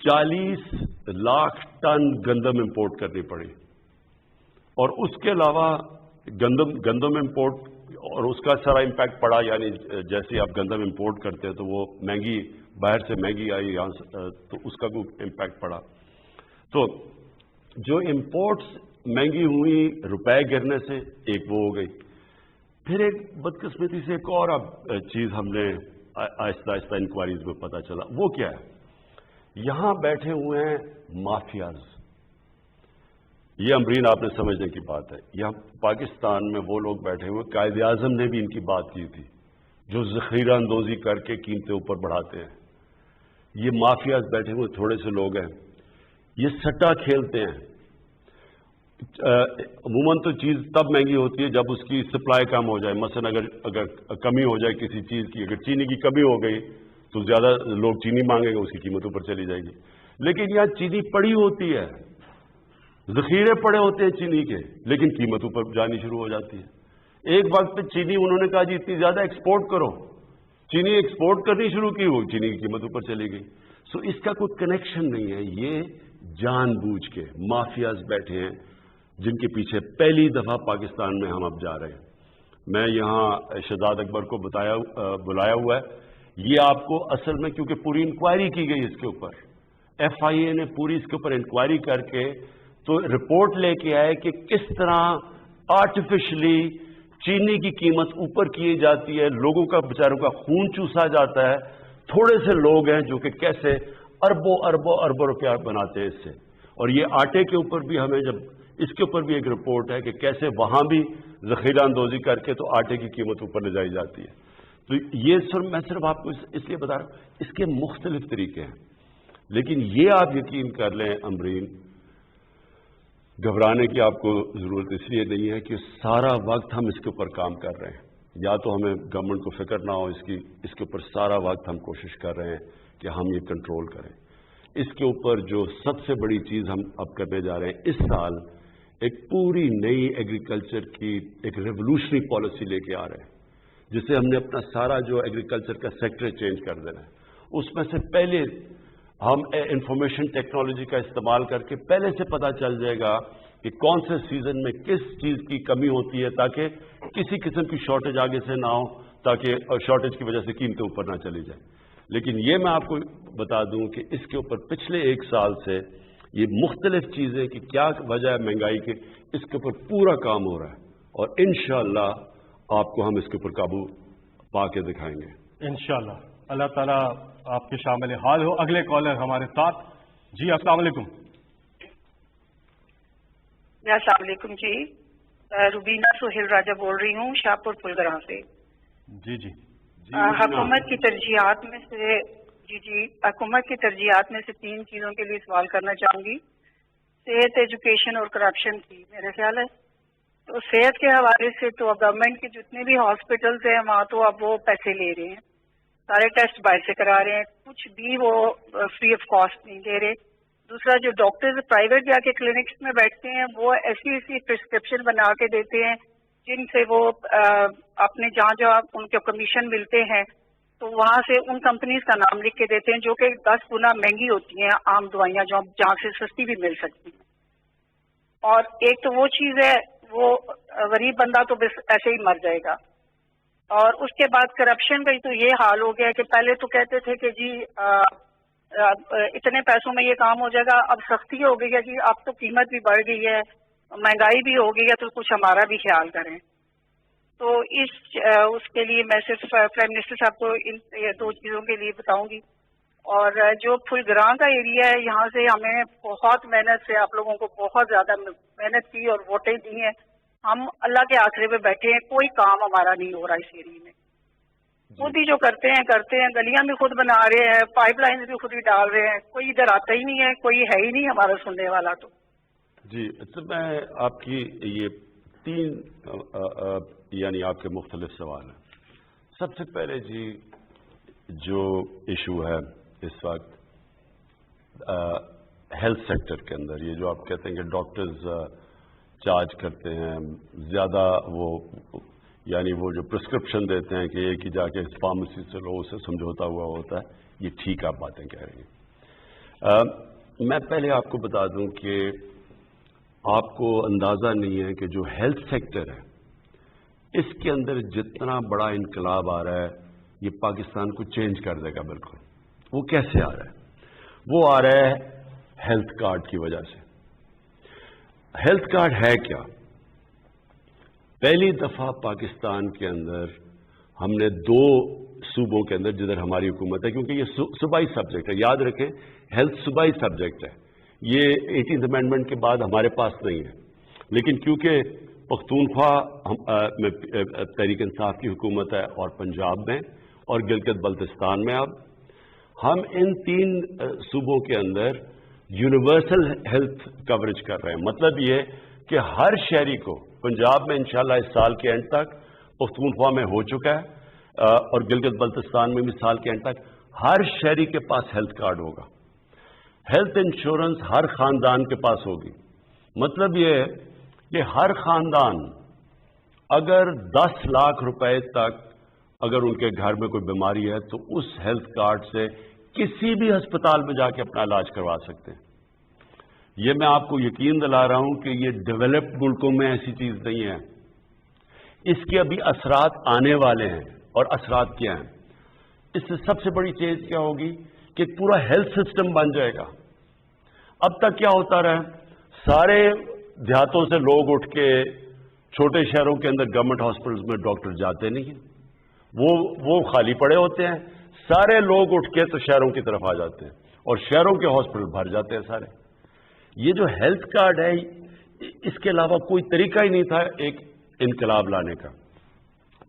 40 لاکھ ٹن گندم امپورٹ کرنی پڑی. اور اس کے علاوہ گندم امپورٹ, اور اس کا سارا امپیکٹ پڑا, یعنی جیسے آپ گندم امپورٹ کرتے ہیں تو وہ مہنگی, باہر سے مہنگی آئی یہاں سے, تو اس کا کوئی امپیکٹ پڑا. تو جو امپورٹس مہنگی ہوئی روپے گرنے سے, ایک وہ ہو گئی. پھر ایک بدقسمتی سے ایک اور اب چیز ہم نے آہستہ آہستہ انکوائریز میں پتہ چلا, وہ کیا ہے, یہاں بیٹھے ہوئے ہیں مافیاز. یہ امرین آپ نے سمجھنے کی بات ہے. یہاں پاکستان میں وہ لوگ بیٹھے ہوئے, قائد اعظم نے بھی ان کی بات کی تھی, جو ذخیرہ اندوزی کر کے قیمتیں اوپر بڑھاتے ہیں. یہ مافیاز بیٹھے ہوئے تھوڑے سے لوگ ہیں, یہ سٹا کھیلتے ہیں. عموماً تو چیز تب مہنگی ہوتی ہے جب اس کی سپلائی کم ہو جائے. مثلا اگر کمی ہو جائے کسی چیز کی, اگر چینی کی کمی ہو گئی تو زیادہ لوگ چینی مانگیں گے, اس کی قیمت اوپر چلی جائے گی. لیکن یہاں چینی پڑی ہوتی ہے, ذخیرے پڑے ہوتے ہیں چینی کے, لیکن قیمت اوپر جانی شروع ہو جاتی ہے. ایک وقت پہ چینی انہوں نے کہا جی اتنی زیادہ ایکسپورٹ کرو, چینی ایکسپورٹ کرنی شروع کی, وہ چینی کی قیمت اوپر چلی گئی. سو اس کا کوئی کنیکشن نہیں ہے. یہ جان بوجھ کے مافیاز بیٹھے ہیں جن کے پیچھے پہلی دفعہ پاکستان میں ہم اب جا رہے ہیں. میں یہاں شہزاد اکبر کو بلایا ہوا ہے. یہ آپ کو اصل میں, کیونکہ پوری انکوائری کی گئی اس کے اوپر, ایف آئی اے نے پوری اس کے اوپر انکوائری کر کے تو رپورٹ لے کے آئے کہ کس طرح آرٹیفیشلی چینی کی قیمت اوپر کی جاتی ہے, لوگوں کا بیچاروں کا خون چوسا جاتا ہے. تھوڑے سے لوگ ہیں جو کہ کیسے اربوں اربوں اربوں روپیہ بناتے ہیں اس سے. اور یہ آٹے کے اوپر بھی ہمیں جب اس کے اوپر بھی ایک رپورٹ ہے کہ کیسے وہاں بھی ذخیرہ اندوزی کر کے تو آٹے کی قیمت اوپر لے جائی جاتی ہے. تو یہ میں صرف آپ کو اس لیے بتا رہا ہوں, اس کے مختلف طریقے ہیں. لیکن یہ آپ یقین کر لیں امرین, گھبرانے کی آپ کو ضرورت اس لیے نہیں ہے کہ سارا وقت ہم اس کے اوپر کام کر رہے ہیں. یا تو ہمیں گورنمنٹ کو فکر نہ ہو اس کے اوپر سارا وقت ہم کوشش کر رہے ہیں کہ ہم یہ کنٹرول کریں. اس کے اوپر جو سب سے بڑی چیز ہم اب کرنے جا رہے ہیں, اس سال ایک پوری نئی ایگریکلچر کی ایک ریولوشنری پالیسی لے کے آ رہے ہیں, جس سے ہم نے اپنا سارا جو ایگریکلچر کا سیکٹر چینج کر دینا ہے. اس میں سے پہلے ہم انفارمیشن ٹیکنالوجی کا استعمال کر کے پہلے سے پتہ چل جائے گا کہ کون سے سیزن میں کس چیز کی کمی ہوتی ہے, تاکہ کسی قسم کی شارٹیج آگے سے نہ ہو, تاکہ شارٹیج کی وجہ سے قیمتیں اوپر نہ چلی جائیں. لیکن یہ میں آپ کو بتا دوں کہ اس کے اوپر پچھلے ایک سال سے یہ مختلف چیزیں کہ کیا وجہ ہے مہنگائی کے, اس کے اوپر پورا کام ہو رہا ہے. اور انشاءاللہ آپ کو ہم اس کے اوپر قابو پا کے دکھائیں گے انشاءاللہ. اللہ تعالیٰ آپ کے شامل حال ہو. اگلے کالر ہمارے ساتھ. جی السلام علیکم. السلام علیکم جی, روبینہ سہیل راجہ بول رہی ہوں شاہپور پلگراں سے. جی جی حکومت کی ترجیحات میں سے حکومت کی ترجیحات میں سے 3 چیزوں کے لیے سوال کرنا چاہوں گی. صحت, ایجوکیشن اور کرپشن کی. میرا خیال ہے تو صحت کے حوالے سے تو گورنمنٹ کے جتنے بھی ہاسپٹلز ہیں وہاں تو اب وہ پیسے لے رہے ہیں, سارے ٹیسٹ باہر سے کرا رہے ہیں, کچھ بھی وہ فری آف کاسٹ نہیں دے رہے. دوسرا, جو ڈاکٹرز پرائیویٹ جا کے کلینکس میں بیٹھتے ہیں وہ ایسی پرسکرپشن بنا کے دیتے ہیں جن سے وہ اپنے جہاں ان کے کمیشن ملتے ہیں تو وہاں سے ان کمپنیز کا نام لکھ کے دیتے ہیں, جو کہ 10 گنا مہنگی ہوتی ہیں عام دوائیاں جو جہاں سے سستی بھی مل سکتی ہیں. اور ایک تو وہ چیز ہے, وہ غریب بندہ تو بس ایسے ہی مر جائے گا. اور اس کے بعد کرپشن کا تو یہ حال ہو گیا کہ پہلے تو کہتے تھے کہ جی اتنے پیسوں میں یہ کام ہو جائے گا, اب سختی ہو گئی ہے کہ اب تو قیمت بھی بڑھ گئی ہے, مہنگائی بھی ہو گئی ہے, تو کچھ ہمارا بھی خیال کریں. تو اس کے لیے میں صرف پرائم منسٹر صاحب کو ان 2 چیزوں کے لیے بتاؤں گی. اور جو پھلگراں کا ایریا ہے یہاں سے ہمیں بہت محنت سے آپ لوگوں کو بہت زیادہ محنت کی اور ووٹیں دی ہیں. ہم اللہ کے آسرے پہ بیٹھے ہیں, کوئی کام ہمارا نہیں ہو رہا اس ایریا میں. خود ہی جو کرتے ہیں, گلیاں بھی خود بنا رہے ہیں, پائپ لائن بھی خود ہی ڈال رہے ہیں, کوئی ادھر آتا ہی نہیں ہے, کوئی ہے ہی نہیں ہمارا سننے والا. تو جی میں آپ کی یہ 3 یعنی آپ کے مختلف سوال ہیں. سب سے پہلے جی جو ایشو ہے اس وقت ہیلتھ سیکٹر کے اندر, یہ جو آپ کہتے ہیں کہ ڈاکٹرز چارج کرتے ہیں زیادہ, وہ یعنی وہ جو پرسکرپشن دیتے ہیں کہ ایک ہی جا کے فارمیسی سے لو, اسے سمجھوتا ہوا ہوتا ہے, یہ ٹھیک آپ باتیں کہہ رہی ہیں. میں پہلے آپ کو بتا دوں کہ آپ کو اندازہ نہیں ہے کہ جو ہیلتھ سیکٹر ہے اس کے اندر جتنا بڑا انقلاب آ رہا ہے یہ پاکستان کو چینج کر دے گا بالکل. وہ کیسے آ رہا ہے؟ وہ آ رہا ہے ہیلتھ کارڈ کی وجہ سے. ہیلتھ کارڈ ہے کیا؟ پہلی دفعہ پاکستان کے اندر ہم نے 2 صوبوں کے اندر جدھر ہماری حکومت ہے, کیونکہ یہ صوبائی سبجیکٹ ہے, یاد رکھیں ہیلتھ صوبائی سبجیکٹ ہے, یہ 18th امینڈمنٹ کے بعد ہمارے پاس نہیں ہے. لیکن کیونکہ پختونخوا میں تحریک انصاف کی حکومت ہے اور پنجاب میں اور گلگت بلتستان میں, اب ہم ان 3 صوبوں کے اندر یونیورسل ہیلتھ کوریج کر رہے ہیں. مطلب یہ کہ ہر شہری کو, پنجاب میں انشاءاللہ اس سال کے اینڈ تک, پختونخوا میں ہو چکا ہے اور گلگت بلتستان میں بھی سال کے اینڈ تک ہر شہری کے پاس ہیلتھ کارڈ ہوگا. ہیلتھ انشورنس ہر خاندان کے پاس ہوگی. مطلب یہ ہے کہ ہر خاندان اگر 10 لاکھ روپے تک اگر ان کے گھر میں کوئی بیماری ہے تو اس ہیلتھ کارڈ سے کسی بھی ہسپتال میں جا کے اپنا علاج کروا سکتے ہیں. یہ میں آپ کو یقین دلا رہا ہوں کہ یہ ڈیولپڈ ملکوں میں ایسی چیز نہیں ہے. اس کے ابھی اثرات آنے والے ہیں, اور اثرات کیا ہیں؟ اس سے سب سے بڑی چیز کیا ہوگی کہ پورا ہیلتھ سسٹم بن جائے گا. اب تک کیا ہوتا رہا, سارے دیہاتوں سے لوگ اٹھ کے چھوٹے شہروں کے اندر گورنمنٹ ہاسپٹلز میں ڈاکٹر جاتے نہیں ہیں, وہ خالی پڑے ہوتے ہیں. سارے لوگ اٹھ کے تو شہروں کی طرف آ جاتے ہیں اور شہروں کے ہاسپٹل بھر جاتے ہیں سارے. یہ جو ہیلتھ کارڈ ہے اس کے علاوہ کوئی طریقہ ہی نہیں تھا ایک انقلاب لانے کا,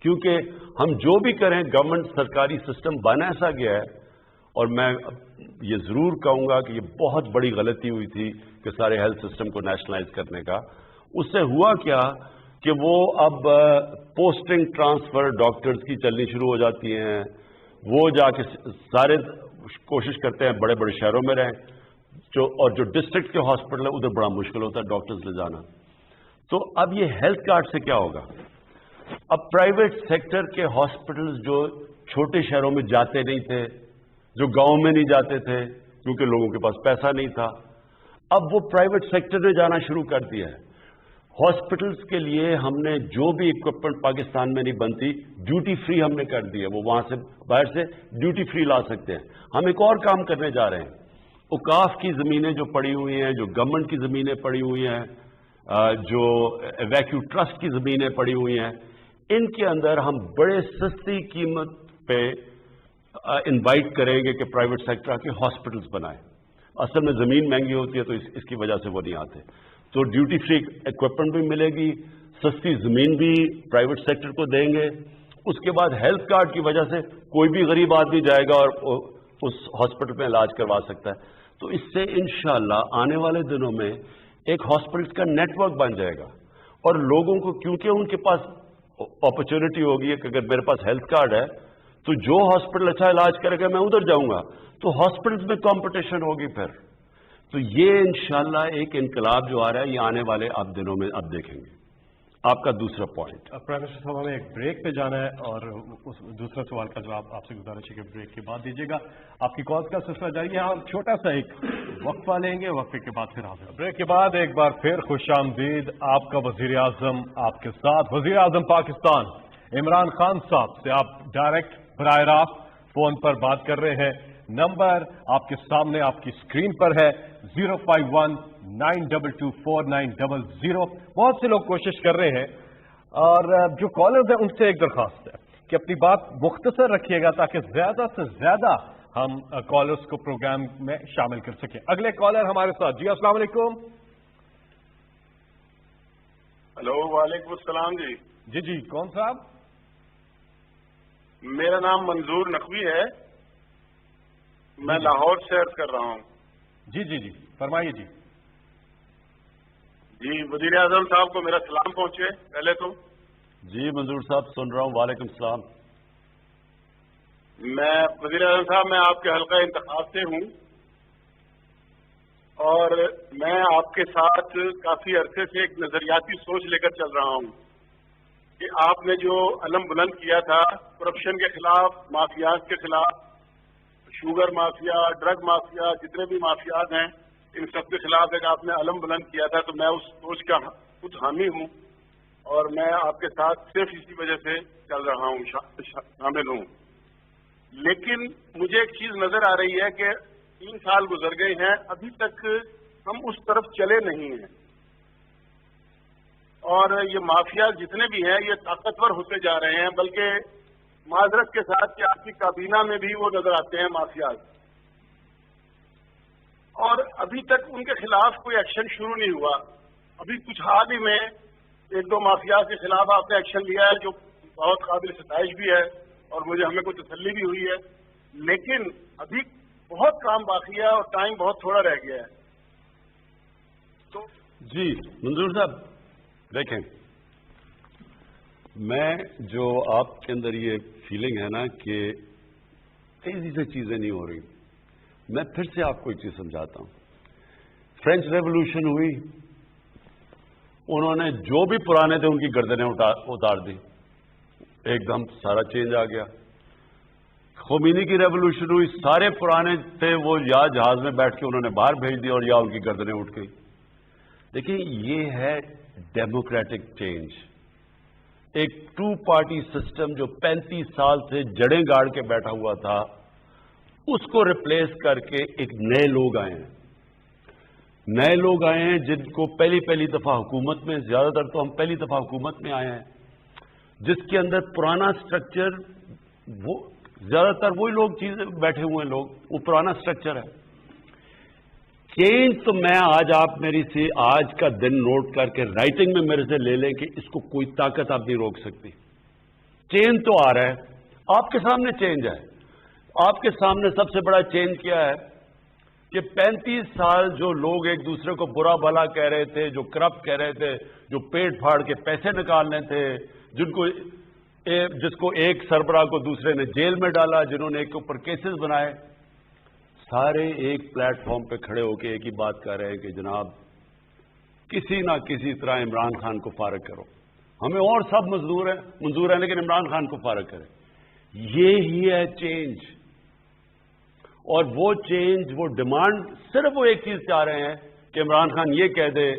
کیونکہ ہم جو بھی کریں گورنمنٹ سرکاری سسٹم بن ایسا گیا ہے. اور میں یہ ضرور کہوں گا کہ یہ بہت بڑی غلطی ہوئی تھی کہ سارے ہیلتھ سسٹم کو نیشنلائز کرنے کا. اس سے ہوا کیا کہ وہ اب پوسٹنگ ٹرانسفر ڈاکٹرز کی چلنی شروع ہو جاتی ہیں. وہ جا کے سارے کوشش کرتے ہیں بڑے بڑے شہروں میں رہیں, اور جو ڈسٹرکٹ کے ہاسپٹل ہے ادھر بڑا مشکل ہوتا ہے ڈاکٹرز لے جانا. تو اب یہ ہیلتھ کارڈ سے کیا ہوگا؟ اب پرائیویٹ سیکٹر کے ہاسپٹلز جو چھوٹے شہروں میں جاتے نہیں تھے, جو گاؤں میں نہیں جاتے تھے کیونکہ لوگوں کے پاس پیسہ نہیں تھا, اب وہ پرائیویٹ سیکٹر نے جانا شروع کر دیا ہے. ہاسپٹلز کے لیے ہم نے جو بھی اکوپمنٹ پاکستان میں نہیں بنتی ڈیوٹی فری ہم نے کر دی ہے. وہ وہاں سے باہر سے ڈیوٹی فری لا سکتے ہیں. ہم ایک اور کام کرنے جا رہے ہیں. اوقاف کی زمینیں جو پڑی ہوئی ہیں, جو گورنمنٹ کی زمینیں پڑی ہوئی ہیں, جو ویکیو ٹرسٹ کی زمینیں پڑی ہوئی ہیں, ان کے اندر ہم بڑے سستی قیمت پہ انوائٹ کریں گے کہ پرائیویٹ سیکٹر کے ہاسپٹلز بنائیں. اصل میں زمین مہنگی ہوتی ہے تو اس کی وجہ سے وہ نہیں آتے. تو ڈیوٹی فری اکوپمنٹ بھی ملے گی, سستی زمین بھی پرائیویٹ سیکٹر کو دیں گے. اس کے بعد ہیلتھ کارڈ کی وجہ سے کوئی بھی غریب آدمی جائے گا اور اس ہاسپٹل میں علاج کروا سکتا ہے. تو اس سے انشاءاللہ آنے والے دنوں میں ایک ہاسپٹل کا نیٹ ورک بن جائے گا, اور لوگوں کو کیونکہ ان کے پاس اپرچونٹی ہوگی کہ اگر میرے پاس ہیلتھ کارڈ ہے تو جو ہاسپٹل اچھا علاج کرے گا میں ادھر جاؤں گا, تو ہاسپٹلز میں کمپٹیشن ہوگی پھر. تو یہ انشاءاللہ ایک انقلاب جو آ رہا ہے یہ آنے والے اب دنوں میں اب دیکھیں گے. آپ کا دوسرا پوائنٹ. پرائم منسٹر صاحب ہمیں ایک بریک پہ جانا ہے اور اس دوسرا سوال کا جواب آپ سے گزارش ہے کہ بریک کے بعد دیجیے گا. آپ کی کالز کا سلسلہ جاری ہے. ہم چھوٹا سا ایک وقفہ لیں گے, وقفے کے بعد پھر حاضر. بریک کے بعد ایک بار پھر خوش آمدید. آپ کا وزیر اعظم آپ کے ساتھ. وزیر اعظم پاکستان عمران خان صاحب سے آپ ڈائریکٹ براہ راست فون پر بات کر رہے ہیں. نمبر آپ کے سامنے آپ کی اسکرین پر ہے 051-922-4900. بہت سے لوگ کوشش کر رہے ہیں اور جو کالرز ہیں ان سے ایک درخواست ہے کہ اپنی بات مختصر رکھیے گا تاکہ زیادہ سے زیادہ ہم کالرز کو پروگرام میں شامل کر سکیں. اگلے کالر ہمارے ساتھ. جی السلام علیکم. ہلو وعلیکم السلام جی. جی کون صاحب؟ میرا نام منظور نقوی ہے, میں لاہور سے عرض کر رہا ہوں. جی فرمائیے. جی وزیر اعظم صاحب کو میرا سلام پہنچے پہلے تو. جی منظور صاحب سن رہا ہوں. وعلیکم السلام. میں وزیر اعظم صاحب میں آپ کے حلقہ انتخاب سے ہوں اور میں آپ کے ساتھ کافی عرصے سے ایک نظریاتی سوچ لے کر چل رہا ہوں کہ آپ نے جو علم بلند کیا تھا کرپشن کے خلاف, مافیات کے خلاف, شوگر مافیا, ڈرگ مافیا, جتنے بھی مافیات ہیں ان سب کے خلاف ایک آپ نے علم بلند کیا تھا, تو میں اس سوچ کا خود حامی ہوں اور میں آپ کے ساتھ صرف اسی وجہ سے چل رہا ہوں, شامل ہوں. لیکن مجھے ایک چیز نظر آ رہی ہے کہ 3 سال گزر گئے ہیں, ابھی تک ہم اس طرف چلے نہیں ہیں اور یہ مافیا جتنے بھی ہیں یہ طاقتور ہوتے جا رہے ہیں, بلکہ معذرت کے ساتھ کہ آپ کی کابینہ میں بھی وہ نظر آتے ہیں مافیاز, اور ابھی تک ان کے خلاف کوئی ایکشن شروع نہیں ہوا. ابھی کچھ حال ہی میں 1-2 مافیاز کے خلاف آپ نے ایکشن لیا ہے جو بہت قابل ستائش بھی ہے اور ہمیں کوئی تسلی بھی ہوئی ہے, لیکن ابھی بہت کام باقی ہے اور ٹائم بہت تھوڑا رہ گیا ہے. تو جی منظور صاحب دیکھیں, میں جو آپ کے اندر یہ فیلنگ ہے نا کہ تیزی سے چیزیں نہیں ہو رہی, میں پھر سے آپ کو ایک چیز سمجھاتا ہوں. فرینچ ریولوشن ہوئی, انہوں نے جو بھی پرانے تھے ان کی گردنیں اتار دی, ایک دم سارا چینج آ گیا. خمینی کی ریولوشن ہوئی, سارے پرانے تھے وہ یا جہاز میں بیٹھ کے انہوں نے باہر بھیج دیا اور یا ان کی گردنیں اٹھ گئی. دیکھیں یہ ہے ڈیموکریٹک چینج. ایک 2 پارٹی سسٹم جو 35 سال سے جڑیں گاڑ کے بیٹھا ہوا تھا اس کو ریپلیس کر کے ایک نئے لوگ آئے ہیں جن کو پہلی دفعہ حکومت میں, زیادہ تر تو ہم پہلی دفعہ حکومت میں آئے ہیں, جس کے اندر پرانا سٹرکچر, وہ زیادہ تر وہی لوگ چیزیں بیٹھے ہوئے ہیں لوگ, وہ پرانا سٹرکچر ہے. چینج تو میں آج آپ میری سے آج کا دن نوٹ کر کے رائٹنگ میں میرے سے لے لیں کہ اس کو کوئی طاقت آپ نہیں روک سکتی. چینج تو آ رہا ہے, آپ کے سامنے چینج ہے. آپ کے سامنے سب سے بڑا چینج کیا ہے کہ 35 سال جو لوگ ایک دوسرے کو برا بھلا کہہ رہے تھے, جو کرپٹ کہہ رہے تھے, جو پیٹ پھاڑ کے پیسے نکالنے تھے, جس کو ایک سربراہ کو دوسرے نے جیل میں ڈالا, جنہوں نے ایک کے اوپر کیسز بنائے, سارے ایک پلیٹ فارم پہ کھڑے ہو کے ایک ہی بات کر رہے ہیں کہ جناب کسی نہ کسی طرح عمران خان کو فارغ کرو. ہمیں اور سب منظور ہے لیکن عمران خان کو فارغ کرے. یہ ہی ہے چینج. اور وہ چینج, وہ ڈیمانڈ, صرف وہ ایک چیز چاہ رہے ہیں کہ عمران خان یہ کہہ دے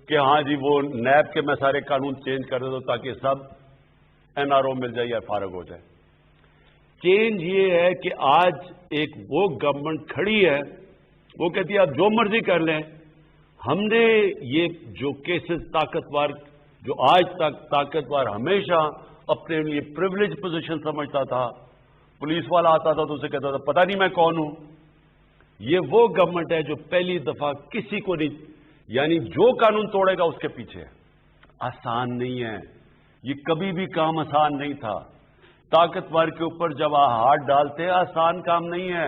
کہ ہاں جی وہ نیب کے میں سارے قانون چینج کر دے دو تاکہ سب NRO مل جائے یا فارغ ہو جائے. چینج یہ ہے کہ آج ایک وہ گورنمنٹ کھڑی ہے, وہ کہتی ہے آپ جو مرضی کر لیں, ہم نے یہ جو کیسز طاقتور, جو آج تک طاقتور ہمیشہ اپنے لیے پریولیج پوزیشن سمجھتا تھا, پولیس والا آتا تھا تو اسے کہتا تھا پتہ نہیں میں کون ہوں, یہ وہ گورنمنٹ ہے جو پہلی دفعہ کسی کو نہیں, یعنی جو قانون توڑے گا اس کے پیچھے. آسان نہیں ہے, یہ کبھی بھی کام آسان نہیں تھا. طاقتور کے اوپر جب ہاتھ ڈالتے ہیں آسان کام نہیں ہے.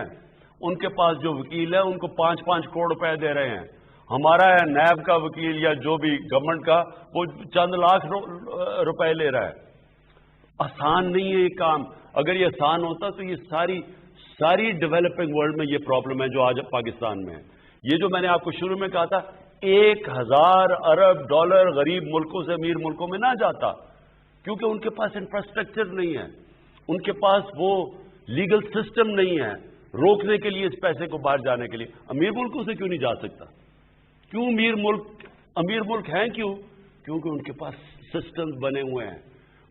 ان کے پاس جو وکیل ہے ان کو 5-5 کروڑ روپے دے رہے ہیں. ہمارا ہے نیب کا وکیل یا جو بھی گورنمنٹ کا, وہ چند لاکھ روپے لے رہا ہے. آسان نہیں ہے یہ کام. اگر یہ آسان ہوتا تو یہ ساری ڈیولپنگ ورلڈ میں یہ پرابلم ہے جو آج پاکستان میں ہے. یہ جو میں نے آپ کو شروع میں کہا تھا 1000 ارب ڈالر غریب ملکوں سے امیر ملکوں میں نہ جاتا, کیونکہ ان کے پاس انفراسٹرکچر نہیں ہے, ان کے پاس وہ لیگل سسٹم نہیں ہے روکنے کے لیے اس پیسے کو باہر جانے کے لیے. امیر ملکوں سے کیوں نہیں جا سکتا؟ کیوں امیر ملک ہیں کیوں؟ کیونکہ ان کے پاس سسٹمز بنے ہوئے ہیں.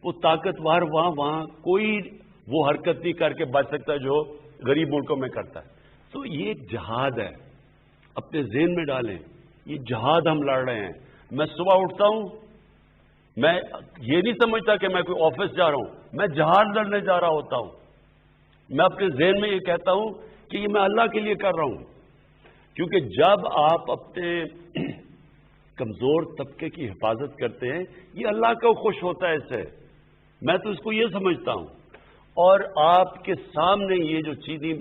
وہ طاقتور وہاں کوئی وہ حرکت نہیں کر کے بچ سکتا جو غریب ملکوں میں کرتا ہے. تو یہ ایک جہاد ہے, اپنے ذہن میں ڈالیں, یہ جہاد ہم لڑ رہے ہیں. میں صبح اٹھتا ہوں, میں یہ نہیں سمجھتا کہ میں کوئی آفس جا رہا ہوں, میں جہاد لڑنے جا رہا ہوتا ہوں. میں اپنے ذہن میں یہ کہتا ہوں کہ یہ میں اللہ کے لیے کر رہا ہوں. کیونکہ جب آپ اپنے کمزور طبقے کی حفاظت کرتے ہیں یہ اللہ کو خوش ہوتا ہے. اس سے میں تو اس کو یہ سمجھتا ہوں. اور آپ کے سامنے یہ جو چینی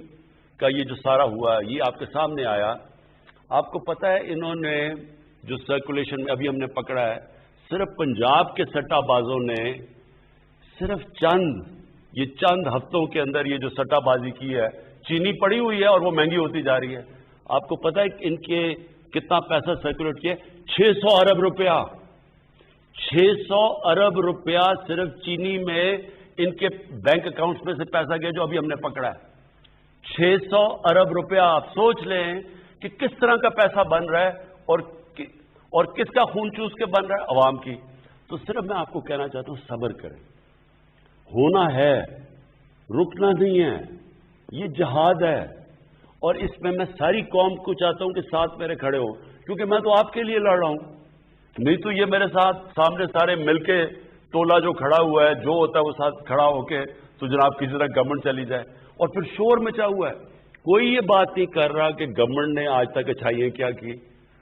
کا یہ جو سارا ہوا یہ آپ کے سامنے آیا. آپ کو پتہ ہے انہوں نے جو سرکولیشن میں ابھی ہم نے پکڑا ہے صرف پنجاب کے سٹا بازوں نے صرف چند ہفتوں کے اندر یہ جو سٹا بازی کی ہے. چینی پڑی ہوئی ہے اور وہ مہنگی ہوتی جا رہی ہے. آپ کو پتہ ہے ان کے کتنا پیسہ سرکولیٹ کیا؟ 600 ارب روپیہ. 600 ارب روپیہ صرف چینی میں ان کے بینک اکاؤنٹس میں سے پیسہ گیا جو ابھی ہم نے پکڑا ہے. 600 ارب روپیہ. آپ سوچ لیں کہ کس طرح کا پیسہ بن رہا ہے اور کس کا خون چوس کے بن رہا ہے؟ عوام کی. تو صرف میں آپ کو کہنا چاہتا ہوں صبر کریں. ہونا ہے، رکنا نہیں ہے. یہ جہاد ہے اور اس میں ساری قوم کو چاہتا ہوں کہ ساتھ میرے کھڑے ہو، کیونکہ میں تو آپ کے لیے لڑ رہا ہوں. نہیں تو یہ میرے ساتھ سامنے سارے مل کے ٹولہ جو کھڑا ہوا ہے جو ہوتا ہے وہ ساتھ کھڑا ہو کے تو جناب کسی طرح گورنمنٹ چلی جائے اور پھر شور مچا ہوا ہے. کوئی یہ بات نہیں کر رہا کہ گورنمنٹ نے آج تک اچھائیاں کیا کی.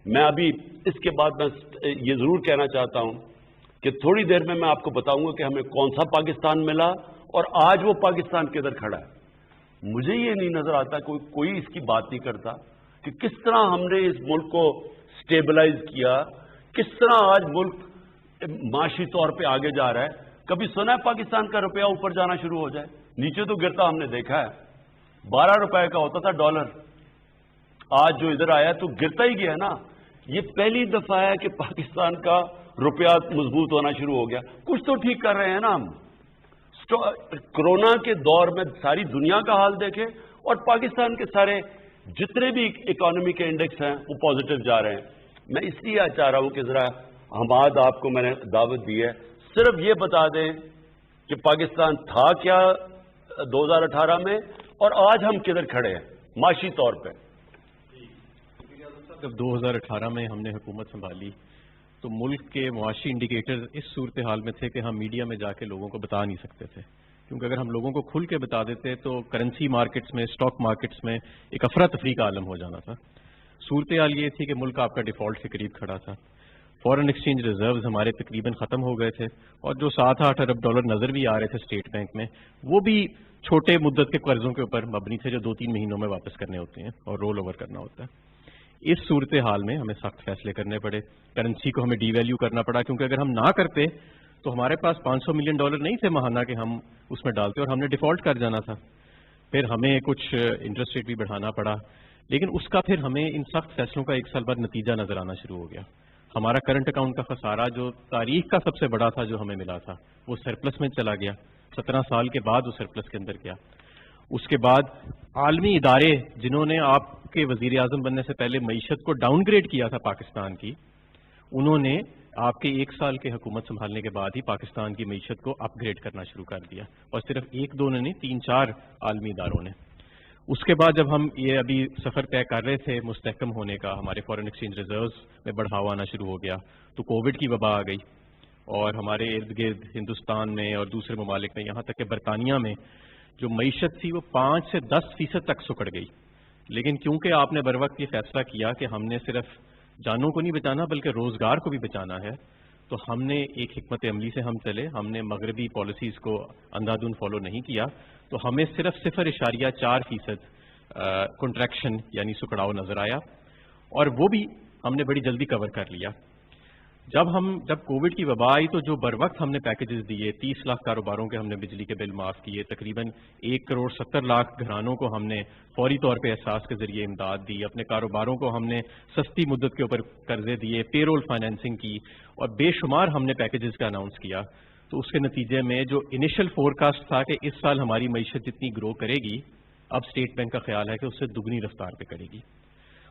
میں ابھی اس کے بعد میں یہ ضرور کہنا چاہتا ہوں کہ تھوڑی دیر میں آپ کو بتاؤں گا کہ ہمیں کون سا پاکستان ملا اور آج وہ پاکستان کدھر کھڑا ہے. مجھے یہ نہیں نظر آتا کوئی اس کی بات نہیں کرتا کہ کس طرح ہم نے اس ملک کو سٹیبلائز کیا، کس طرح آج ملک معاشی طور پہ آگے جا رہا ہے. کبھی سنا ہے پاکستان کا روپیہ اوپر جانا شروع ہو جائے؟ نیچے تو گرتا ہم نے دیکھا ہے. 12 روپے کا ہوتا تھا ڈالر، آج جو ادھر آیا تو گرتا ہی گیا نا. یہ پہلی دفعہ ہے کہ پاکستان کا روپیہ مضبوط ہونا شروع ہو گیا. کچھ تو ٹھیک کر رہے ہیں نا ہم. کورونا کے دور میں ساری دنیا کا حال دیکھیں اور پاکستان کے سارے جتنے بھی اکانومی کے انڈیکس ہیں وہ پازیٹو جا رہے ہیں. میں اس لیے چاہ رہا ہوں کہ ذرا حماد آپ کو میں نے دعوت دی ہے، صرف یہ بتا دیں کہ پاکستان تھا کیا 2018 میں اور آج ہم کدھر کھڑے ہیں معاشی طور پہ. جب 2018 میں ہم نے حکومت سنبھالی تو ملک کے معاشی انڈیکیٹر اس صورتحال میں تھے کہ ہم میڈیا میں جا کے لوگوں کو بتا نہیں سکتے تھے، کیونکہ اگر ہم لوگوں کو کھل کے بتا دیتے تو کرنسی مارکیٹس میں، اسٹاک مارکیٹس میں ایک افراتفری کا عالم ہو جانا تھا. صورتحال یہ تھی کہ ملک آپ کا ڈیفالٹ کے قریب کھڑا تھا. فارن ایکسچینج ریزروز ہمارے تقریباً ختم ہو گئے تھے اور جو 7-8 ارب ڈالر نظر بھی آ رہے تھے اسٹیٹ بینک میں وہ بھی چھوٹے مدت کے قرضوں کے اوپر مبنی تھے جو 2-3 مہینوں میں واپس کرنے ہوتے ہیں اور رول اوور کرنا ہوتا ہے. اس صورتحال میں ہمیں سخت فیصلے کرنے پڑے. کرنسی کو ہمیں ڈی ویلیو کرنا پڑا، کیونکہ اگر ہم نہ کرتے تو ہمارے پاس $500 ملین نہیں تھے ماہانہ کہ ہم اس میں ڈالتے اور ہم نے ڈیفالٹ کر جانا تھا. پھر ہمیں کچھ انٹرسٹ ریٹ بھی بڑھانا پڑا، لیکن اس کا پھر ہمیں ان سخت فیصلوں کا 1 سال بعد نتیجہ نظر آنا شروع ہو گیا. ہمارا کرنٹ اکاؤنٹ کا خسارہ جو تاریخ کا سب سے بڑا تھا جو ہمیں ملا تھا وہ سرپلس میں چلا گیا. 17 سال کے بعد وہ سرپلس کے اندر گیا. اس کے بعد عالمی ادارے جنہوں نے آپ کے وزیر اعظم بننے سے پہلے معیشت کو ڈاؤن گریڈ کیا تھا پاکستان کی، انہوں نے آپ کے 1 سال کے حکومت سنبھالنے کے بعد ہی پاکستان کی معیشت کو اپ گریڈ کرنا شروع کر دیا. اور صرف 1-2 نے نہیں، 3-4 عالمی اداروں نے. اس کے بعد جب ہم یہ ابھی سفر طے کر رہے تھے مستحکم ہونے کا، ہمارے فارن ایکسچینج ریزروز میں بڑھاوا آنا شروع ہو گیا تو کووڈ کی وبا آ گئی اور ہمارے ارد گرد ہندوستان میں اور دوسرے ممالک میں، یہاں تک کہ برطانیہ میں جو معیشت تھی وہ 5 سے 10% تک سکڑ گئی. لیکن کیونکہ آپ نے بر وقت یہ فیصلہ کیا کہ ہم نے صرف جانوں کو نہیں بچانا بلکہ روزگار کو بھی بچانا ہے، تو ہم نے ایک حکمت عملی سے ہم چلے. ہم نے مغربی پالیسیز کو اندھا دھند فالو نہیں کیا، تو ہمیں صرف 0.4% کنٹریکشن یعنی سکڑاؤ نظر آیا اور وہ بھی ہم نے بڑی جلدی کور کر لیا. جب کووڈ کی وبا آئی تو جو بر وقت ہم نے پیکیجز دیے، 30 لاکھ کاروباروں کے ہم نے بجلی کے بل معاف کیے، تقریباً 1.70 کروڑ گھرانوں کو ہم نے فوری طور پہ احساس کے ذریعے امداد دی، اپنے کاروباروں کو ہم نے سستی مدت کے اوپر قرضے دیے، پے رول فائنینسنگ کی اور بے شمار ہم نے پیکیجز کا اناؤنس کیا. تو اس کے نتیجے میں جو انیشل فورکاسٹ تھا کہ اس سال ہماری معیشت جتنی گرو کرے گی، اب اسٹیٹ بینک کا خیال ہے کہ اس سے دگنی رفتار پہ کرے گی.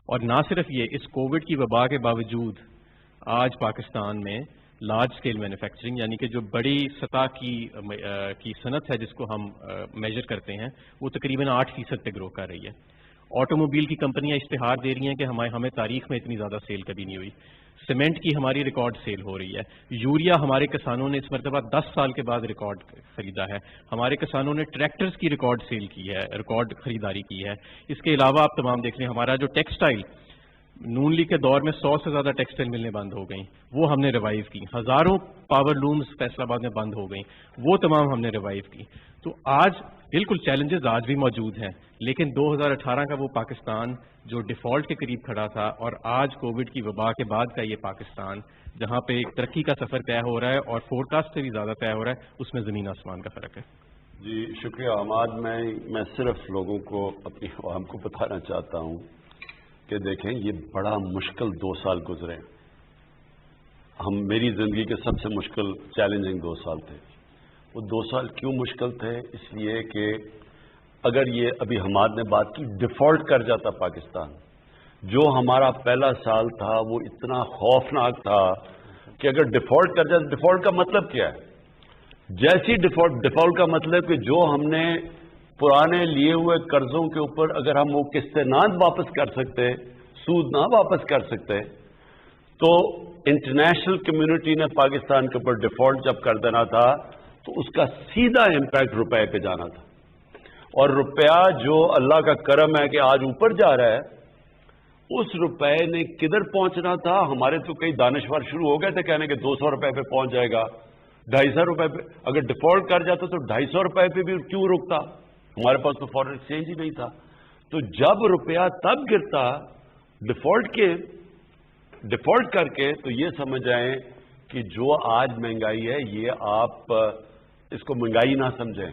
اور نہ صرف یہ، اس کووڈ کی وبا کے باوجود آج پاکستان میں لارج اسکیل مینوفیکچرنگ یعنی کہ جو بڑی سطح کی صنعت ہے جس کو ہم میجر کرتے ہیں وہ تقریباً 8% پہ گرو کر رہی ہے. آٹوموبائل کی کمپنیاں اشتہار دے رہی ہیں کہ ہمیں تاریخ میں اتنی زیادہ سیل کبھی نہیں ہوئی. سیمنٹ کی ہماری ریکارڈ سیل ہو رہی ہے. یوریا ہمارے کسانوں نے اس مرتبہ 10 سال کے بعد ریکارڈ خریدا ہے. ہمارے کسانوں نے ٹریکٹرز کی ریکارڈ سیل کی ہے, ریکارڈ خریداری کی ہے. اس کے علاوہ آپ تمام دیکھ لیں, ہمارا جو ٹیکسٹائل, نون لیگ کے دور میں 100 سے زیادہ ٹیکسٹائل ملیں بند ہو گئیں, وہ ہم نے ریوائیو کی. ہزاروں پاور لومز فیصل آباد میں بند ہو گئیں, وہ تمام ہم نے ریوائیو کی. تو آج بالکل چیلنجز آج بھی موجود ہیں, لیکن 2018 کا وہ پاکستان جو ڈیفالٹ کے قریب کھڑا تھا, اور آج کووڈ کی وبا کے بعد کا یہ پاکستان جہاں پہ ایک ترقی کا سفر طے ہو رہا ہے اور فورکاسٹ سے بھی زیادہ طے ہو رہا ہے, اس میں زمین آسمان کا فرق ہے. جی شکریہ حماد. میں صرف لوگوں کو, اپنی عوام کو بتانا چاہتا ہوں کہ دیکھیں یہ بڑا مشکل 2 سال گزرے. میری زندگی کے سب سے مشکل چیلنجنگ 2 سال تھے. وہ 2 سال کیوں مشکل تھے؟ اس لیے کہ اگر یہ ابھی حماد نے بات کی, ڈیفالٹ کر جاتا پاکستان, جو ہمارا پہلا سال تھا وہ اتنا خوفناک تھا کہ اگر ڈیفالٹ کر جاتا. ڈیفالٹ کا مطلب کیا ہے؟ جیسی ڈیفالٹ کا مطلب کہ جو ہم نے پرانے لیے ہوئے قرضوں کے اوپر اگر ہم وہ قسطیں نہ واپس کر سکتے, سود نہ واپس کر سکتے, تو انٹرنیشنل کمیونٹی نے پاکستان کے اوپر ڈیفالٹ جب کر دینا تھا تو اس کا سیدھا امپیکٹ روپے پہ جانا تھا. اور روپیہ جو اللہ کا کرم ہے کہ آج اوپر جا رہا ہے, اس روپے نے کدھر پہنچنا تھا. ہمارے تو کئی دانشور شروع ہو گئے تھے کہنے کہ 200 روپے پہ پہنچ جائے گا, 250 روپے پہ. اگر ڈیفالٹ کر جاتا تو 250 روپے پہ بھی کیوں رکتا؟ ہمارے پاس تو فارن ایکسچینج ہی نہیں تھا. تو جب روپیہ تب گرتا ڈیفالٹ کر کے, تو یہ سمجھ آئیں کہ جو آج مہنگائی ہے یہ آپ اس کو مہنگائی نہ سمجھیں.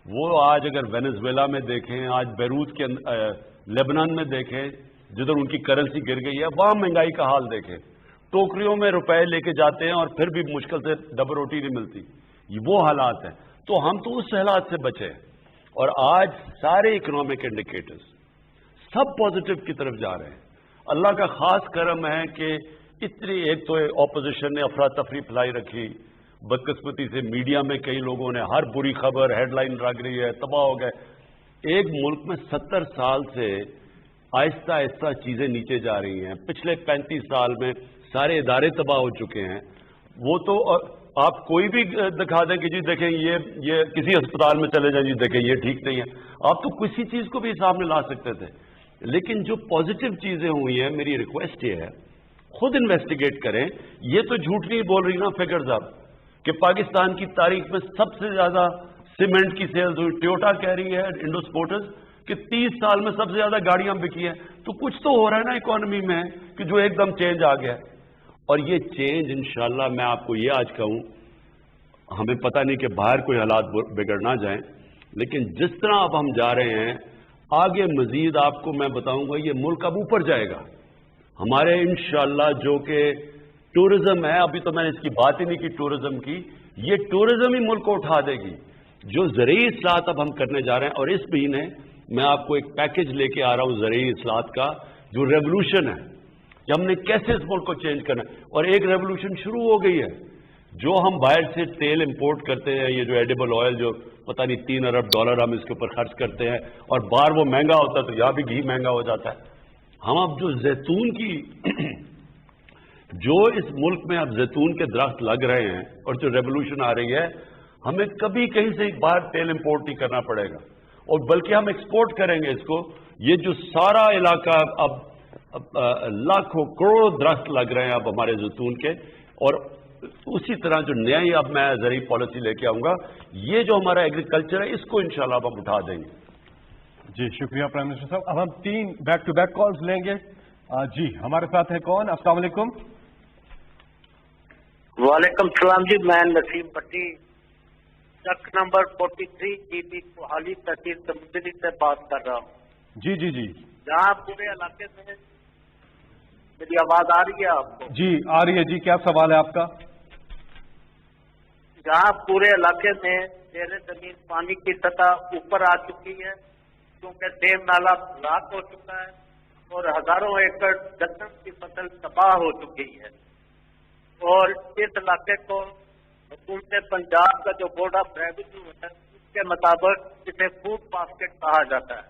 وہ آج اگر وینزویلا میں دیکھیں, آج بیروت کے لیبنان میں دیکھیں جدھر ان کی کرنسی گر گئی ہے, وہاں مہنگائی کا حال دیکھیں. ٹوکریوں میں روپے لے کے جاتے ہیں اور پھر بھی مشکل سے ڈبل روٹی نہیں ملتی. وہ حالات ہیں. تو ہم تو اس حالات سے بچے, اور آج سارے اکنامک انڈیکیٹرز سب پازیٹو کی طرف جا رہے ہیں. اللہ کا خاص کرم ہے کہ اتنی, ایک تو اپوزیشن نے افراتفری پھیلائی رکھی, بدقسمتی سے میڈیا میں کئی لوگوں نے ہر بری خبر ہیڈ لائن لگ رہی ہے, تباہ ہو گئے. ایک ملک میں 70 سال سے آہستہ آہستہ چیزیں نیچے جا رہی ہیں. پچھلے 35 سال میں سارے ادارے تباہ ہو چکے ہیں. وہ تو آپ کوئی بھی دکھا دیں کہ جی دیکھیں یہ کسی اسپتال میں چلے جائیں, جی دیکھیں یہ ٹھیک نہیں ہے. آپ تو کسی چیز کو بھی سامنے لا سکتے تھے. لیکن جو پازیٹو چیزیں ہوئی ہیں, میری ریکویسٹ یہ ہے خود انویسٹیگیٹ کریں. یہ تو جھوٹ نہیں بول رہی نا فگرز اب, کہ پاکستان کی تاریخ میں سب سے زیادہ سیمنٹ کی سیلز ہوئی. ٹویوٹا کہہ رہی ہے, انڈوسپورٹس, کہ 30 سال میں سب سے زیادہ گاڑیاں بکی ہیں. تو کچھ تو ہو رہا ہے نا اکانومی میں کہ جو ایک دم چینج آ گیا. اور یہ چینج انشاءاللہ, میں آپ کو یہ آج کہوں, ہمیں پتہ نہیں کہ باہر کوئی حالات بگڑ نہ جائیں, لیکن جس طرح اب ہم جا رہے ہیں آگے مزید آپ کو میں بتاؤں گا یہ ملک اب اوپر جائے گا. ہمارے انشاءاللہ جو کہ ٹورزم ہے, ابھی تو میں نے اس کی بات ہی نہیں کی ٹورزم کی, یہ ٹورزم ہی ملک کو اٹھا دے گی. جو زرعی اصلاحات اب ہم کرنے جا رہے ہیں, اور اس مہینے میں آپ کو ایک پیکج لے کے آ رہا ہوں زرعی اصلاحات کا, جو ریولوشن ہے کہ ہم نے کیسے اس ملک کو چینج کرنا ہے. اور ایک ریولوشن شروع ہو گئی ہے. جو ہم باہر سے تیل امپورٹ کرتے ہیں, یہ جو ایڈیبل آئل جو پتہ نہیں $3 ارب ہم اس کے اوپر خرچ کرتے ہیں, اور باہر وہ مہنگا ہوتا ہے تو یہاں بھی گھی مہنگا ہو جاتا ہے. ہم اب جو زیتون کی جو اس ملک میں اب زیتون کے درخت لگ رہے ہیں, اور جو ریولوشن آ رہی ہے, ہمیں کبھی کہیں سے باہر تیل امپورٹ نہیں کرنا پڑے گا, اور بلکہ ہم ایکسپورٹ کریں گے اس کو. یہ جو سارا علاقہ اب لاکھوں کروڑوں درخت لگ رہے ہیں اب ہمارے زیتون کے, اور اسی طرح جو نئی اب میں زرعی پالیسی لے کے آؤں گا, یہ جو ہمارا ایگریکلچر ہے اس کو انشاءاللہ اب ہم اٹھا دیں گے. جی شکریہ پرائم منسٹر صاحب. اب ہم 3 بیک ٹو بیک کالز لیں گے. جی ہمارے ساتھ ہے کون؟ السلام علیکم. وعلیکم السلام جی, میں نسیم پٹی چک نمبر 43 GB کوہالی تحصیل سمندری سے بات کر رہا ہوں. جی جی جی. جہاں پورے علاقے میں میری آواز آ رہی ہے آپ کو؟ جی آ رہی ہے. جی کیا سوال ہے آپ کا؟ جہاں پورے علاقے میں زیر زمین پانی کی سطح اوپر آ چکی ہے کیونکہ ڈیم نالا بلاک ہو چکا ہے اور ہزاروں ایکڑ گندم کی فصل تباہ ہو چکی ہے, اور اس علاقے کو حکومت پنجاب کا جو بورڈ آف ریونیو ہے اس کے مطابق اسے فوڈ باسکٹ کہا جاتا ہے.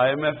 IMF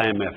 IMF।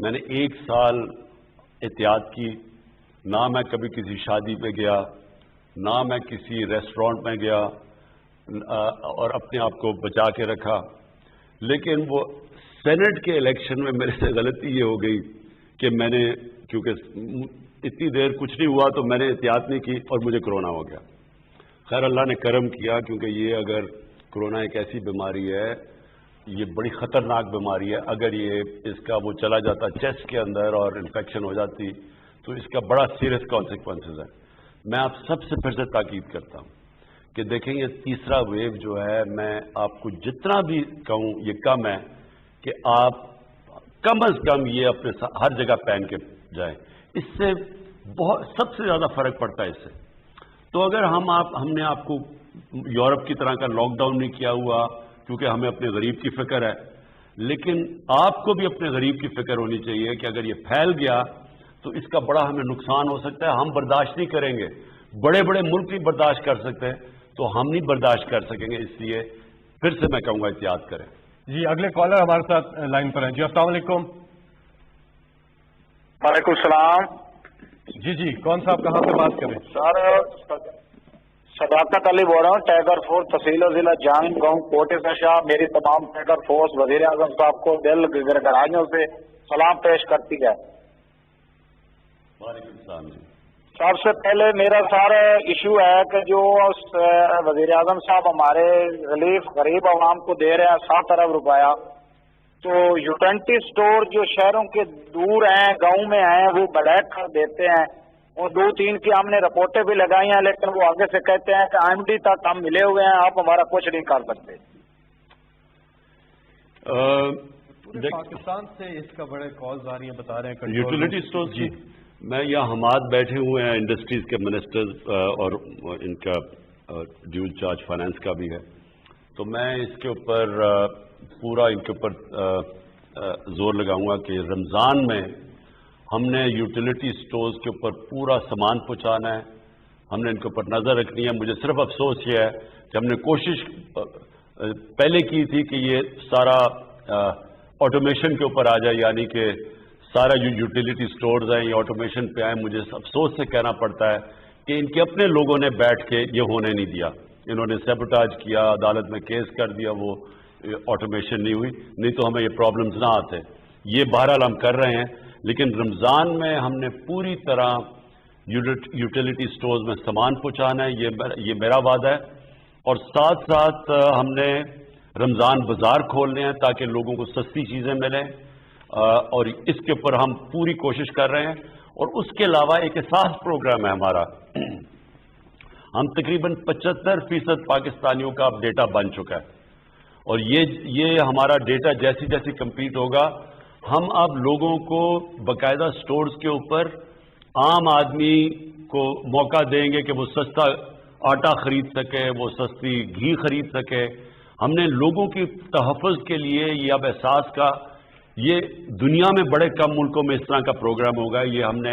میں نے 1 سال احتیاط کی، نہ میں کبھی کسی شادی پہ گیا، نہ میں کسی ریسٹورانٹ میں گیا، اور اپنے آپ کو بچا کے رکھا. لیکن وہ سینٹ کے الیکشن میں میرے سے غلطی یہ ہو گئی کہ میں نے، کیونکہ اتنی دیر کچھ نہیں ہوا تو میں نے احتیاط نہیں کی اور مجھے کرونا ہو گیا. خیر اللہ نے کرم کیا، کیونکہ یہ اگر کرونا ایک ایسی بیماری ہے، یہ بڑی خطرناک بیماری ہے. اگر یہ اس کا وہ چلا جاتا چیسٹ کے اندر اور انفیکشن ہو جاتی تو اس کا بڑا سیریس کانسیکوینسز ہے. میں آپ سب سے پھر سے تاکید کرتا ہوں کہ دیکھیں یہ تیسرا ویو جو ہے، میں آپ کو جتنا بھی کہوں یہ کم ہے کہ آپ کم از کم یہ اپنے ہر جگہ پہن کے جائیں. اس سے بہت سب سے زیادہ فرق پڑتا ہے اس سے. تو اگر ہم نے آپ کو یورپ کی طرح کا لاک ڈاؤن نہیں کیا ہوا کیونکہ ہمیں اپنے غریب کی فکر ہے، لیکن آپ کو بھی اپنے غریب کی فکر ہونی چاہیے کہ اگر یہ پھیل گیا تو اس کا بڑا ہمیں نقصان ہو سکتا ہے. ہم برداشت نہیں کریں گے، بڑے بڑے ملک نہیں برداشت کر سکتے، تو ہم نہیں برداشت کر سکیں گے. اس لیے پھر سے میں کہوں گا احتیاط کریں. جی اگلے کالر ہمارے ساتھ لائن پر ہیں. جی السلام علیکم. وعلیکم السلام. جی کون صاحب کہاں سے بات کریں؟ سر صداقت علی بول رہا ہوں، ٹائیگر فورس تحصیل ضلع جانگ گاؤں کوٹے سے شاہ. میری تمام ٹائیگر فورس وزیر اعظم صاحب کو دل گڑگڑائیوں سے سلام پیش کرتی ہے. وعلیکم السلام. جی سب سے پہلے میرا سارا ایشو ہے کہ جو وزیر اعظم صاحب ہمارے غریب عوام کو دے رہے ہیں 7 ارب روپیہ، تو یوٹینٹی سٹور جو شہروں کے دور ہیں، گاؤں میں ہیں، وہ بلیک کر دیتے ہیں. اور 2-3 کی ہم نے رپورٹیں بھی لگائی ہیں، لیکن وہ آگے سے کہتے ہیں کہ IMD تک ہم ملے ہوئے ہیں، آپ ہمارا کچھ نہیں کر سکتے. پاکستان سے اس کا بڑے کالز آ رہی ہیں، بتا رہے ہیں یوٹیلیٹی سٹور. جی میں یہاں حماد بیٹھے ہوئے ہیں، انڈسٹریز کے منسٹرز اور ان کا ڈیو چارج فائنانس کا بھی ہے. تو میں اس کے اوپر پورا ان کے اوپر زور لگاؤں گا کہ رمضان میں ہم نے یوٹیلیٹی سٹورز کے اوپر پورا سامان پہنچانا ہے، ہم نے ان کے اوپر نظر رکھنی ہے. مجھے صرف افسوس یہ ہے کہ ہم نے کوشش پہلے کی تھی کہ یہ سارا آٹومیشن کے اوپر آ جائے، یعنی کہ سارا جو یوٹیلیٹی سٹورز ہیں یہ آٹومیشن پہ آئے. مجھے افسوس سے کہنا پڑتا ہے کہ ان کے اپنے لوگوں نے بیٹھ کے یہ ہونے نہیں دیا. انہوں نے سیبوٹاج کیا، عدالت میں کیس کر دیا، وہ آٹومیشن نہیں ہوئی، نہیں تو ہمیں یہ پرابلمز نہ آتے. یہ بہرحال ہم کر رہے ہیں، لیکن رمضان میں ہم نے پوری طرح یوٹیلیٹی سٹورز میں سامان پہنچانا ہے، یہ میرا وعدہ ہے. اور ساتھ ساتھ ہم نے رمضان بازار کھولنے ہیں تاکہ لوگوں کو سستی چیزیں ملیں، اور اس کے اوپر ہم پوری کوشش کر رہے ہیں. اور اس کے علاوہ ایک احساس پروگرام ہے ہمارا. ہم تقریباً 75% پاکستانیوں کا اب ڈیٹا بن چکا ہے، اور یہ ہمارا ڈیٹا جیسی جیسی کمپلیٹ ہوگا ہم اب لوگوں کو باقاعدہ سٹورز کے اوپر عام آدمی کو موقع دیں گے کہ وہ سستا آٹا خرید سکے، وہ سستی گھی خرید سکے. ہم نے لوگوں کی تحفظ کے لیے یہ اب احساس کا، یہ دنیا میں بڑے کم ملکوں میں اس طرح کا پروگرام ہوگا. یہ ہم نے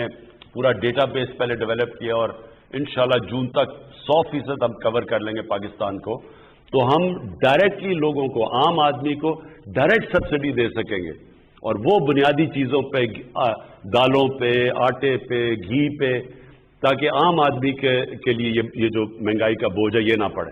پورا ڈیٹا بیس پہلے ڈیولپ کیا اور انشاءاللہ جون تک 100% ہم کور کر لیں گے پاکستان کو. تو ہم ڈائریکٹلی لوگوں کو، عام آدمی کو ڈائریکٹ سبسڈی دے سکیں گے، اور وہ بنیادی چیزوں پہ، دالوں پہ، آٹے پہ، گھی پہ، تاکہ عام آدمی کے لیے یہ جو مہنگائی کا بوجھ ہے یہ نہ پڑے.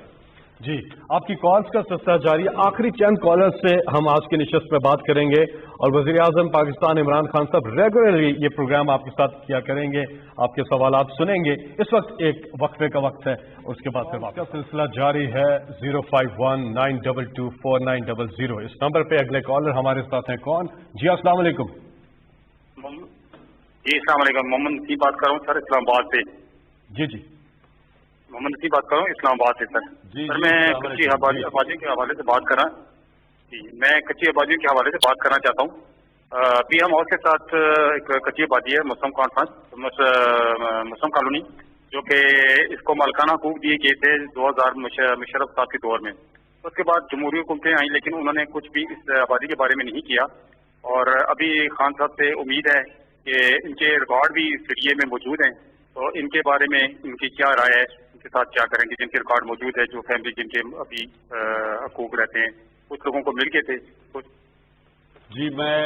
جی آپ کی کالز کا سلسلہ جاری ہے. آخری چند کالر سے ہم آج کی نشست میں بات کریں گے، اور وزیر اعظم پاکستان عمران خان صاحب ریگولرلی یہ پروگرام آپ کے ساتھ کیا کریں گے، آپ کے سوالات سنیں گے. اس وقت ایک وقفے کا وقت ہے، اور اس کے بعد پھر کا سلسلہ جاری ہے. 051-922-4900 اس نمبر پہ اگلے کالر ہمارے ساتھ ہیں. کون؟ جی السلام علیکم. جی السلام علیکم. محمد نصیب بات کر رہا ہوں سر، اسلام آباد سے. جی محمد نصیب بات کر رہا ہوں اسلام آباد سے. سر میں کچی آبادیوں کے حوالے سے بات کر رہا ہوں. جی میں کچی آبادیوں کے حوالے سے بات کرنا چاہتا ہوں. پی ایم ہاؤس کے ساتھ ایک کچی آبادی ہے، مسلم کانفرنس مسلم کالونی، جو کہ اس کو مالکانہ حقوق دیے گئے تھے 2000 مشرف صاحب کے دور میں. اس کے بعد جمہوری حکومتیں آئیں، لیکن انہوں نے کچھ بھی اس آبادی کے بارے میں نہیں کیا. اور ابھی خان صاحب سے امید ہے کہ ان کے ریکارڈ بھی اس ذریعے میں موجود ہیں، تو ان کے بارے میں ان کی کیا رائے ہے، ان کے ساتھ کیا کریں گے جن کے ریکارڈ موجود ہے، جو فیملی جن کے ابھی حقوق رہتے ہیں. کچھ لوگوں کو مل کے تھے کچھ. جی میں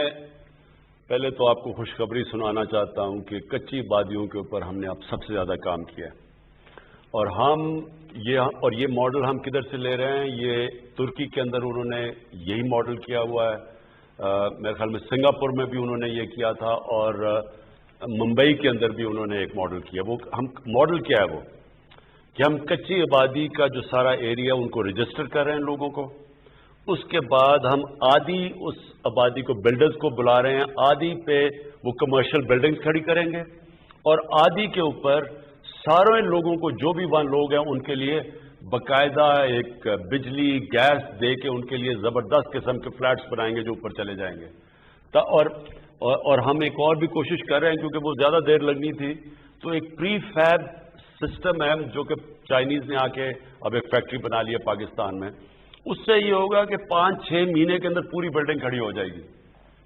پہلے تو آپ کو خوشخبری سنانا چاہتا ہوں کہ کچی آبادیوں کے اوپر ہم نے اب سب سے زیادہ کام کیا ہے، اور یہ ماڈل ہم کدھر سے لے رہے ہیں؟ یہ ترکی کے اندر انہوں نے یہی ماڈل کیا ہوا ہے، میرے خیال میں سنگاپور میں بھی انہوں نے یہ کیا تھا، اور ممبئی کے اندر بھی انہوں نے ایک ماڈل کیا۔ وہ ماڈل کیا ہے؟ وہ کہ ہم کچی آبادی کا جو سارا ایریا ان کو رجسٹر کر رہے ہیں لوگوں کو، اس کے بعد ہم آدھی اس آبادی کو بلڈرز کو بلا رہے ہیں، آدھی پہ وہ کمرشل بلڈنگز کھڑی کریں گے، اور آدھی کے اوپر سارے لوگوں کو جو بھی وہاں لوگ ہیں ان کے لیے باقاعدہ ایک بجلی گیس دے کے ان کے لیے زبردست قسم کے فلیٹس بنائیں گے جو اوپر چلے جائیں گے۔ اور ہم ایک اور بھی کوشش کر رہے ہیں، کیونکہ وہ زیادہ دیر لگنی تھی، تو ایک پری فیب سسٹم ہے جو کہ چائنیز نے آ کے اب ایک فیکٹری بنا لی ہے پاکستان میں۔ اس سے یہ ہوگا کہ 5-6 مہینے کے اندر پوری بلڈنگ کھڑی ہو جائے گی،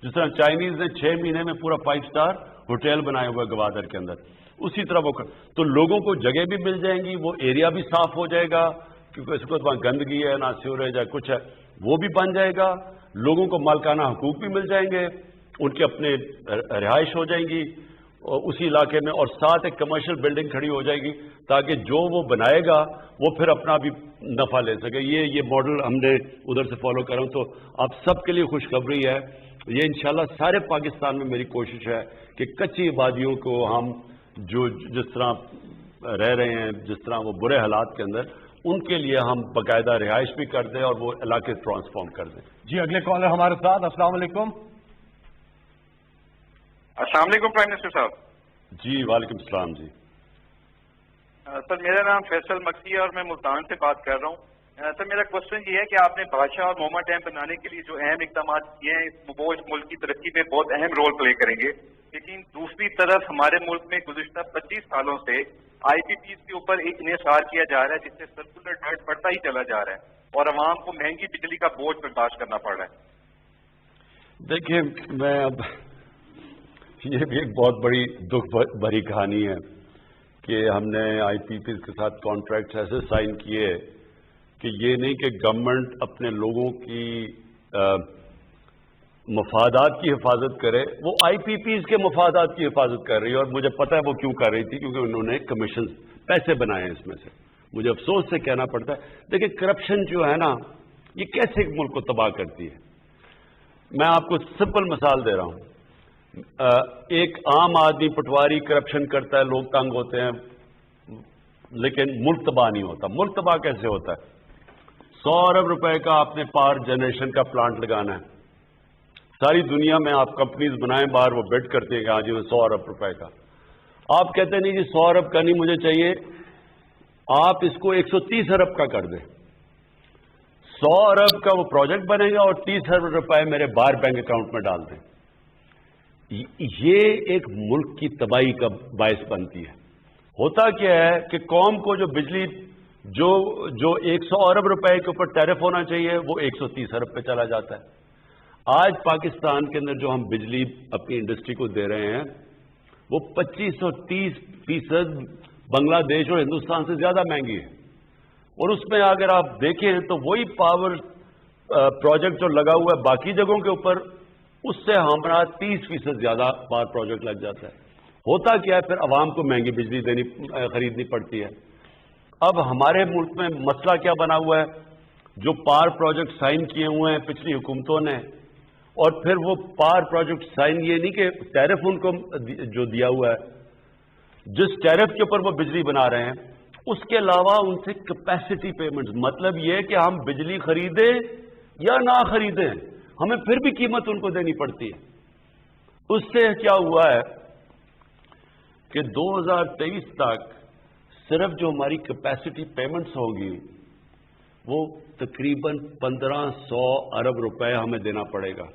جس طرح چائنیز نے 6 مہینے میں پورا 5 اسٹار ہوٹل بنائے ہوئے گوادر کے اندر، اسی طرح وہ تو لوگوں کو جگہ بھی مل جائیں گی، وہ ایریا بھی صاف ہو جائے گا، کیونکہ اس کو وہاں گندگی ہے، نہ سیوریج ہے، کچھ ہے، وہ بھی بن جائے گا، لوگوں کو مالکانہ حقوق بھی مل جائیں گے، ان کے اپنے رہائش ہو جائیں گی اسی علاقے میں، اور ساتھ ایک کمرشل بلڈنگ کھڑی ہو جائے گی تاکہ جو وہ بنائے گا وہ پھر اپنا بھی نفع لے سکے۔ یہ ماڈل ہم نے ادھر سے فالو کر رہا ہوں، تو آپ سب کے لیے خوشخبری ہے، یہ انشاءاللہ سارے پاکستان میں میری کوشش ہے کہ کچی آبادیوں کو ہم جو جس طرح رہ رہے ہیں، جس طرح وہ برے حالات کے اندر، ان کے لیے ہم باقاعدہ رہائش بھی کر دیں اور وہ علاقے ٹرانسفارم کر دیں۔ جی اگلے کالر ہمارے ساتھ، السلام علیکم۔ السلام علیکم پرائم منسٹر صاحب۔ جی وعلیکم السلام۔ جی سر میرا نام فیصل مکی ہے اور میں ملتان سے بات کر رہا ہوں۔ سر میرا کوشچن یہ ہے کہ آپ نے بادشاہ اور موما ڈیم بنانے کے لیے جو اہم اقدامات کیے ہیں وہ ملک کی ترقی میں بہت اہم رول پلے کریں گے، لیکن دوسری طرف ہمارے ملک میں گزشتہ 25 سالوں سے آئی پی پیز کے اوپر ایک انحصار کیا جا رہا ہے، جس سے سرکولر ڈیٹ بڑھتا ہی چلا جا رہا ہے اور عوام کو مہنگی بجلی کا بوجھ برداشت کرنا پڑ رہا ہے۔ دیکھیں، میں اب یہ بھی ایک بہت بڑی دکھ بھری کہانی ہے کہ ہم نے آئی پی پیز کے ساتھ کانٹریکٹ ایسے سائن کیے کہ یہ نہیں کہ گورنمنٹ اپنے لوگوں کی مفادات کی حفاظت کرے، وہ آئی پی پیز کے مفادات کی حفاظت کر رہی ہے، اور مجھے پتہ ہے وہ کیوں کر رہی تھی، کیونکہ انہوں نے کمیشن پیسے بنائے ہیں اس میں سے، مجھے افسوس سے کہنا پڑتا ہے۔ دیکھیں کرپشن جو ہے نا، یہ کیسے ایک ملک کو تباہ کرتی ہے۔ میں آپ کو سمپل مثال دے رہا ہوں، ایک عام آدمی پٹواری کرپشن کرتا ہے، لوگ تنگ ہوتے ہیں، لیکن ملک تباہ نہیں ہوتا۔ ملک تباہ کیسے ہوتا ہے؟ 100 ارب روپے کا آپ نے پاور جنریشن کا پلانٹ لگانا ہے، ساری دنیا میں آپ کمپنیز بنائیں، باہر وہ بیڈ کرتے ہیں کہ ہاں جی 100 ارب روپے کا، آپ کہتے ہیں نہیں جی 100 ارب کا نہیں مجھے چاہیے، آپ اس کو 130 ارب کا کر دیں، 100 ارب کا وہ پروجیکٹ بنے گا اور 30 ارب روپے میرے باہر بینک اکاؤنٹ میں ڈال دیں۔ یہ ایک ملک کی تباہی کا باعث بنتی ہے۔ ہوتا کیا ہے کہ قوم کو جو بجلی جو 100 ارب روپے کے اوپر ٹیرف ہونا چاہیے وہ 130 ارب پہ چلا جاتا ہے۔ آج پاکستان کے اندر جو ہم بجلی اپنی انڈسٹری کو دے رہے ہیں وہ 2530% بنگلہ دیش اور ہندوستان سے زیادہ مہنگی ہے، اور اس میں اگر آپ دیکھیں تو وہی پاور پروجیکٹ جو لگا ہوا ہے باقی جگہوں کے اوپر، اس سے ہمارا 30% زیادہ پاور پروجیکٹ لگ جاتا ہے۔ ہوتا کیا ہے پھر عوام کو مہنگی بجلی خریدنی پڑتی ہے۔ اب ہمارے ملک میں مسئلہ کیا بنا ہوا ہے، جو پاور پروجیکٹ سائن کیے ہوئے ہیں پچھلی حکومتوں نے، اور پھر وہ پاور پروجیکٹ سائن یہ نہیں کہ ٹیرف ان کو جو دیا ہوا ہے، جس ٹیرف کے اوپر وہ بجلی بنا رہے ہیں، اس کے علاوہ ان سے کیپیسٹی پیمنٹ، مطلب یہ کہ ہم بجلی خریدیں یا نہ خریدیں ہمیں پھر بھی قیمت ان کو دینی پڑتی ہے۔ اس سے کیا ہوا ہے کہ 2023 تک صرف جو ہماری کیپیسٹی پیمنٹس ہوں گی وہ تقریباً 1500 ارب روپے ہمیں دینا پڑے گا۔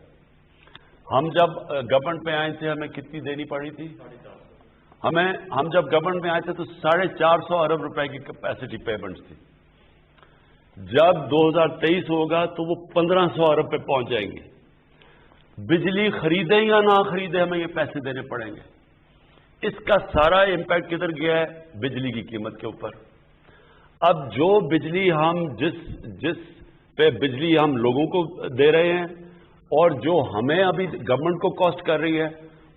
ہم جب گورنمنٹ میں آئے تھے ہمیں کتنی دینی پڑی تھی؟ ہم جب گورنمنٹ میں آئے تھے تو 450 ارب روپے کی کیپیسٹی پیمنٹس تھی۔ جب 2023 ہوگا تو وہ 1500 ارب پہ پہنچ جائیں گے۔ بجلی خریدیں یا نہ خریدیں ہمیں یہ پیسے دینے پڑیں گے۔ اس کا سارا امپیکٹ کدھر گیا ہے؟ بجلی کی قیمت کے اوپر۔ اب جو بجلی ہم جس پہ بجلی ہم لوگوں کو دے رہے ہیں، اور جو ہمیں ابھی گورنمنٹ کو کاسٹ کر رہی ہے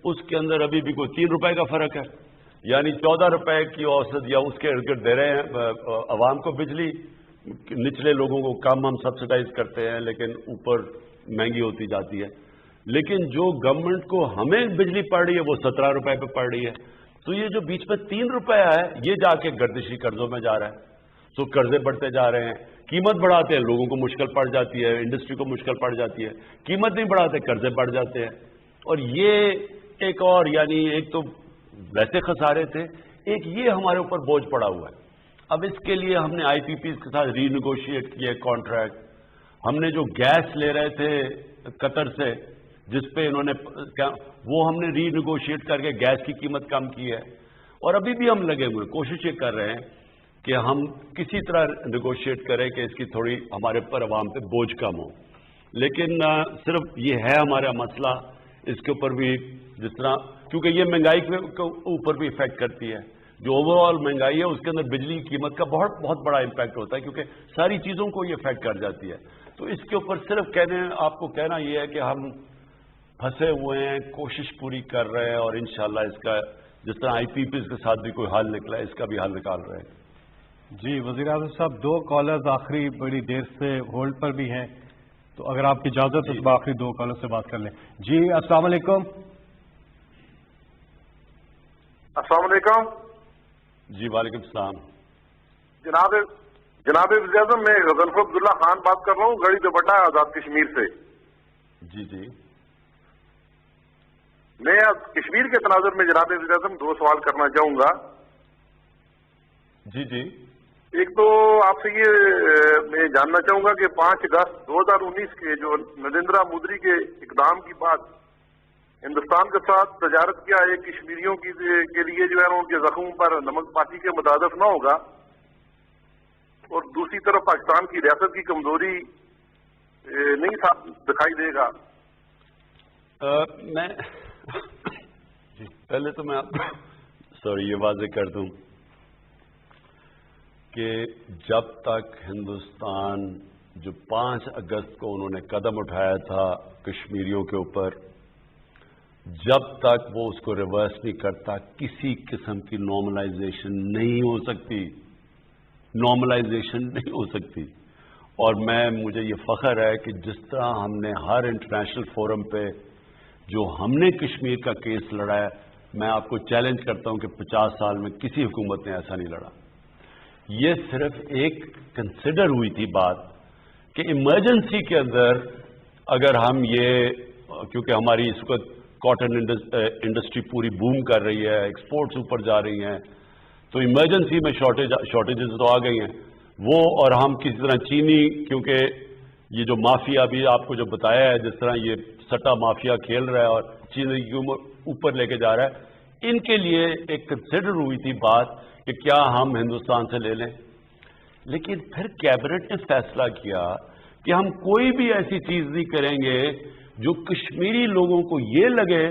اس کے اندر ابھی بھی کوئی 3 روپے کا فرق ہے، یعنی 14 روپے کی اوسط یا اس کے ارد گرد دے رہے ہیں عوام کو بجلی. نچلے لوگوں کو کم ہم سبسڈائز کرتے ہیں لیکن اوپر مہنگی ہوتی جاتی ہے. لیکن جو گورنمنٹ کو ہمیں بجلی پڑ رہی ہے وہ 17 روپے پہ پڑ رہی ہے. تو یہ جو بیچ میں 3 روپے ہے یہ جا کے گردشی قرضوں میں جا رہا ہے. تو قرضے بڑھتے جا رہے ہیں، قیمت بڑھاتے ہیں لوگوں کو مشکل پڑ جاتی ہے، انڈسٹری کو مشکل پڑ جاتی ہے. قیمت نہیں بڑھاتے قرضے بڑھ جاتے ہیں. اور یہ ایک اور یعنی ایک تو ویسے خسارے تھے، ایک یہ ہمارے اوپر بوجھ پڑا ہوا ہے. اب اس کے لیے ہم نے آئی پی پیز کے ساتھ ری نیگوشیٹ کیے کانٹریکٹ. ہم نے جو گیس لے رہے تھے قطر سے جس پہ انہوں نے وہ ہم نے ری نیگوشیٹ کر کے گیس کی قیمت کم کی ہے. اور ابھی بھی ہم لگے ہوئے کوشش یہ کر رہے ہیں کہ ہم کسی طرح نیگوشیٹ کریں کہ اس کی تھوڑی ہمارے پر عوام پہ بوجھ کم ہو. لیکن صرف یہ ہے ہمارا مسئلہ، اس کے اوپر بھی جس طرح کیونکہ یہ مہنگائی کے اوپر بھی افیکٹ کرتی ہے. جو اوور آل مہنگائی ہے اس کے اندر بجلی کی قیمت کا بہت بڑا امپیکٹ ہوتا ہے کیونکہ ساری چیزوں کو یہ افیکٹ کر جاتی ہے. تو اس کے اوپر صرف آپ کو کہنا یہ ہے کہ ہم پھنسے ہوئے ہیں، کوشش پوری کر رہے ہیں اور انشاءاللہ اس کا جس طرح آئی پی پیز کے ساتھ بھی کوئی حل نکلا ہے اس کا بھی حل نکال رہے ہیں. جی وزیر اعظم صاحب 2 کالرز آخری بڑی دیر سے ہولڈ پر بھی ہیں، تو اگر آپ کی اجازت ہے تو آخری 2 کالر سے بات کر لیں. جی السلام علیکم. السلام علیکم. جی وعلیکم السلام. جناب وزیر اعظم میں غزنفر عبداللہ خان بات کر رہا ہوں گڑھی دوپٹہ آزاد کشمیر سے. جی میں کشمیر کے تناظر میں جناب وزیر اعظم 2 سوال کرنا چاہوں گا. جی ایک تو آپ سے یہ میں جاننا چاہوں گا کہ 5 اگست 2019 کے جو نریندرا مودی کے اقدام کی بات ہندوستان کے ساتھ تجارت کیا ایک کشمیریوں کے لیے جو ہے ان کے زخموں پر نمک پاسی کے مترادف نہ ہوگا، اور دوسری طرف پاکستان کی ریاست کی کمزوری نہیں دکھائی دے گا. میں پہلے تو میں یہ واضح کر دوں کہ جب تک ہندوستان جو 5 اگست کو انہوں نے قدم اٹھایا تھا کشمیریوں کے اوپر، جب تک وہ اس کو ریورس نہیں کرتا کسی قسم کی نارملائزیشن نہیں ہو سکتی. اور مجھے یہ فخر ہے کہ جس طرح ہم نے ہر انٹرنیشنل فورم پہ جو ہم نے کشمیر کا کیس لڑا ہے، میں آپ کو چیلنج کرتا ہوں کہ 50 سال میں کسی حکومت نے ایسا نہیں لڑا. یہ صرف ایک کنسیڈر ہوئی تھی بات کہ ایمرجنسی کے اندر اگر ہم کیونکہ ہماری اس وقت کاٹن انڈسٹری پوری بوم کر رہی ہے، ایکسپورٹس اوپر جا رہی ہیں، تو ایمرجنسی میں شارٹیجز تو آ گئی ہیں وہ. اور ہم کسی طرح چینی کیونکہ یہ جو مافیا بھی آپ کو جو بتایا ہے جس طرح یہ سٹا مافیا کھیل رہا ہے اور چینی کی اوپر لے کے جا رہا ہے، ان کے لیے ایک کنسیڈر ہوئی تھی بات کہ کیا ہم ہندوستان سے لے لیں. لیکن پھر کیبنٹ نے فیصلہ کیا کہ ہم کوئی بھی ایسی چیز نہیں کریں گے جو کشمیری لوگوں کو یہ لگے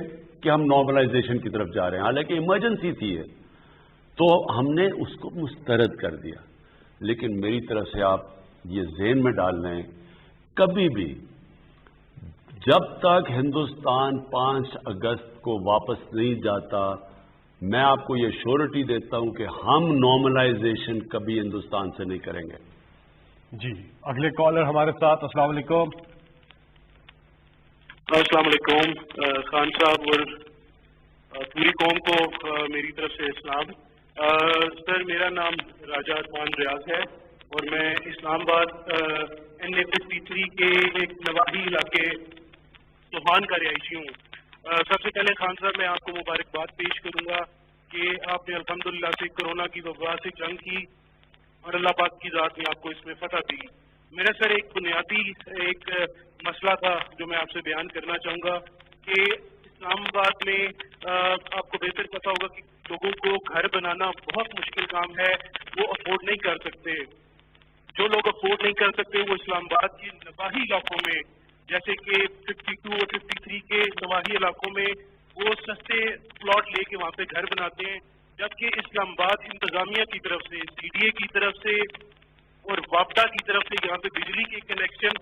کہ ہم نارملائزیشن کی طرف جا رہے ہیں، حالانکہ ایمرجنسی تھی ہے. تو ہم نے اس کو مسترد کر دیا. لیکن میری طرف سے آپ یہ ذہن میں ڈال لیں، کبھی بھی جب تک ہندوستان 5 اگست کو واپس نہیں جاتا، میں آپ کو یہ شورٹی دیتا ہوں کہ ہم نارملائزیشن کبھی ہندوستان سے نہیں کریں گے. جی اگلے کالر ہمارے ساتھ. السلام علیکم. السلام علیکم خان صاحب اور پوری قوم کو میری طرف سے اسلام. سر میرا نام راجہ ارمان ریاض ہے اور میں اسلام آباد NA53 کے ایک نواحی علاقے سوہان کا رہائشی ہوں. سب سے پہلے خان صاحب میں آپ کو مبارکباد پیش کروں گا کہ آپ نے الحمدللہ سے کورونا کی وبا سے جنگ کی اور اللہ پاک کی ذات نے آپ کو اس میں فتح دی. میرا سر ایک بنیادی ایک مسئلہ تھا جو میں آپ سے بیان کرنا چاہوں گا کہ اسلام آباد میں آپ کو بہتر پتا ہوگا کہ لوگوں کو گھر بنانا بہت مشکل کام ہے، وہ افورڈ نہیں کر سکتے. جو لوگ افورڈ نہیں کر سکتے وہ اسلام آباد کے نواحی علاقوں میں جیسے کہ 52 اور 53 کے نواحی علاقوں میں وہ سستے پلاٹ لے کے وہاں پہ گھر بناتے ہیں، جبکہ اسلام آباد انتظامیہ کی طرف سے CDA کی طرف سے اور وابڈا کی طرف سے یہاں پہ بجلی کے کنیکشن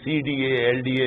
CDA, LDA,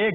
1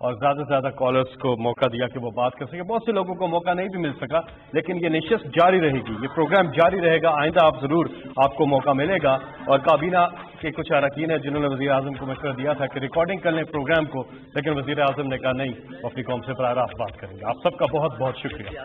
اور زیادہ سے زیادہ کالرز کو موقع دیا کہ وہ بات کر سکے. بہت سے لوگوں کو موقع نہیں بھی مل سکا, لیکن یہ نشست جاری رہے گی, یہ پروگرام جاری رہے گا. آئندہ آپ کو موقع ملے گا. اور کابینہ کے کچھ اراکین ہیں جنہوں نے وزیر اعظم کو مشورہ دیا تھا کہ ریکارڈنگ کر لیں پروگرام کو, لیکن وزیر اعظم نے کہا نہیں, وہ اپنی قوم سے براہ راست بات کریں گے. آپ سب کا بہت بہت شکریہ.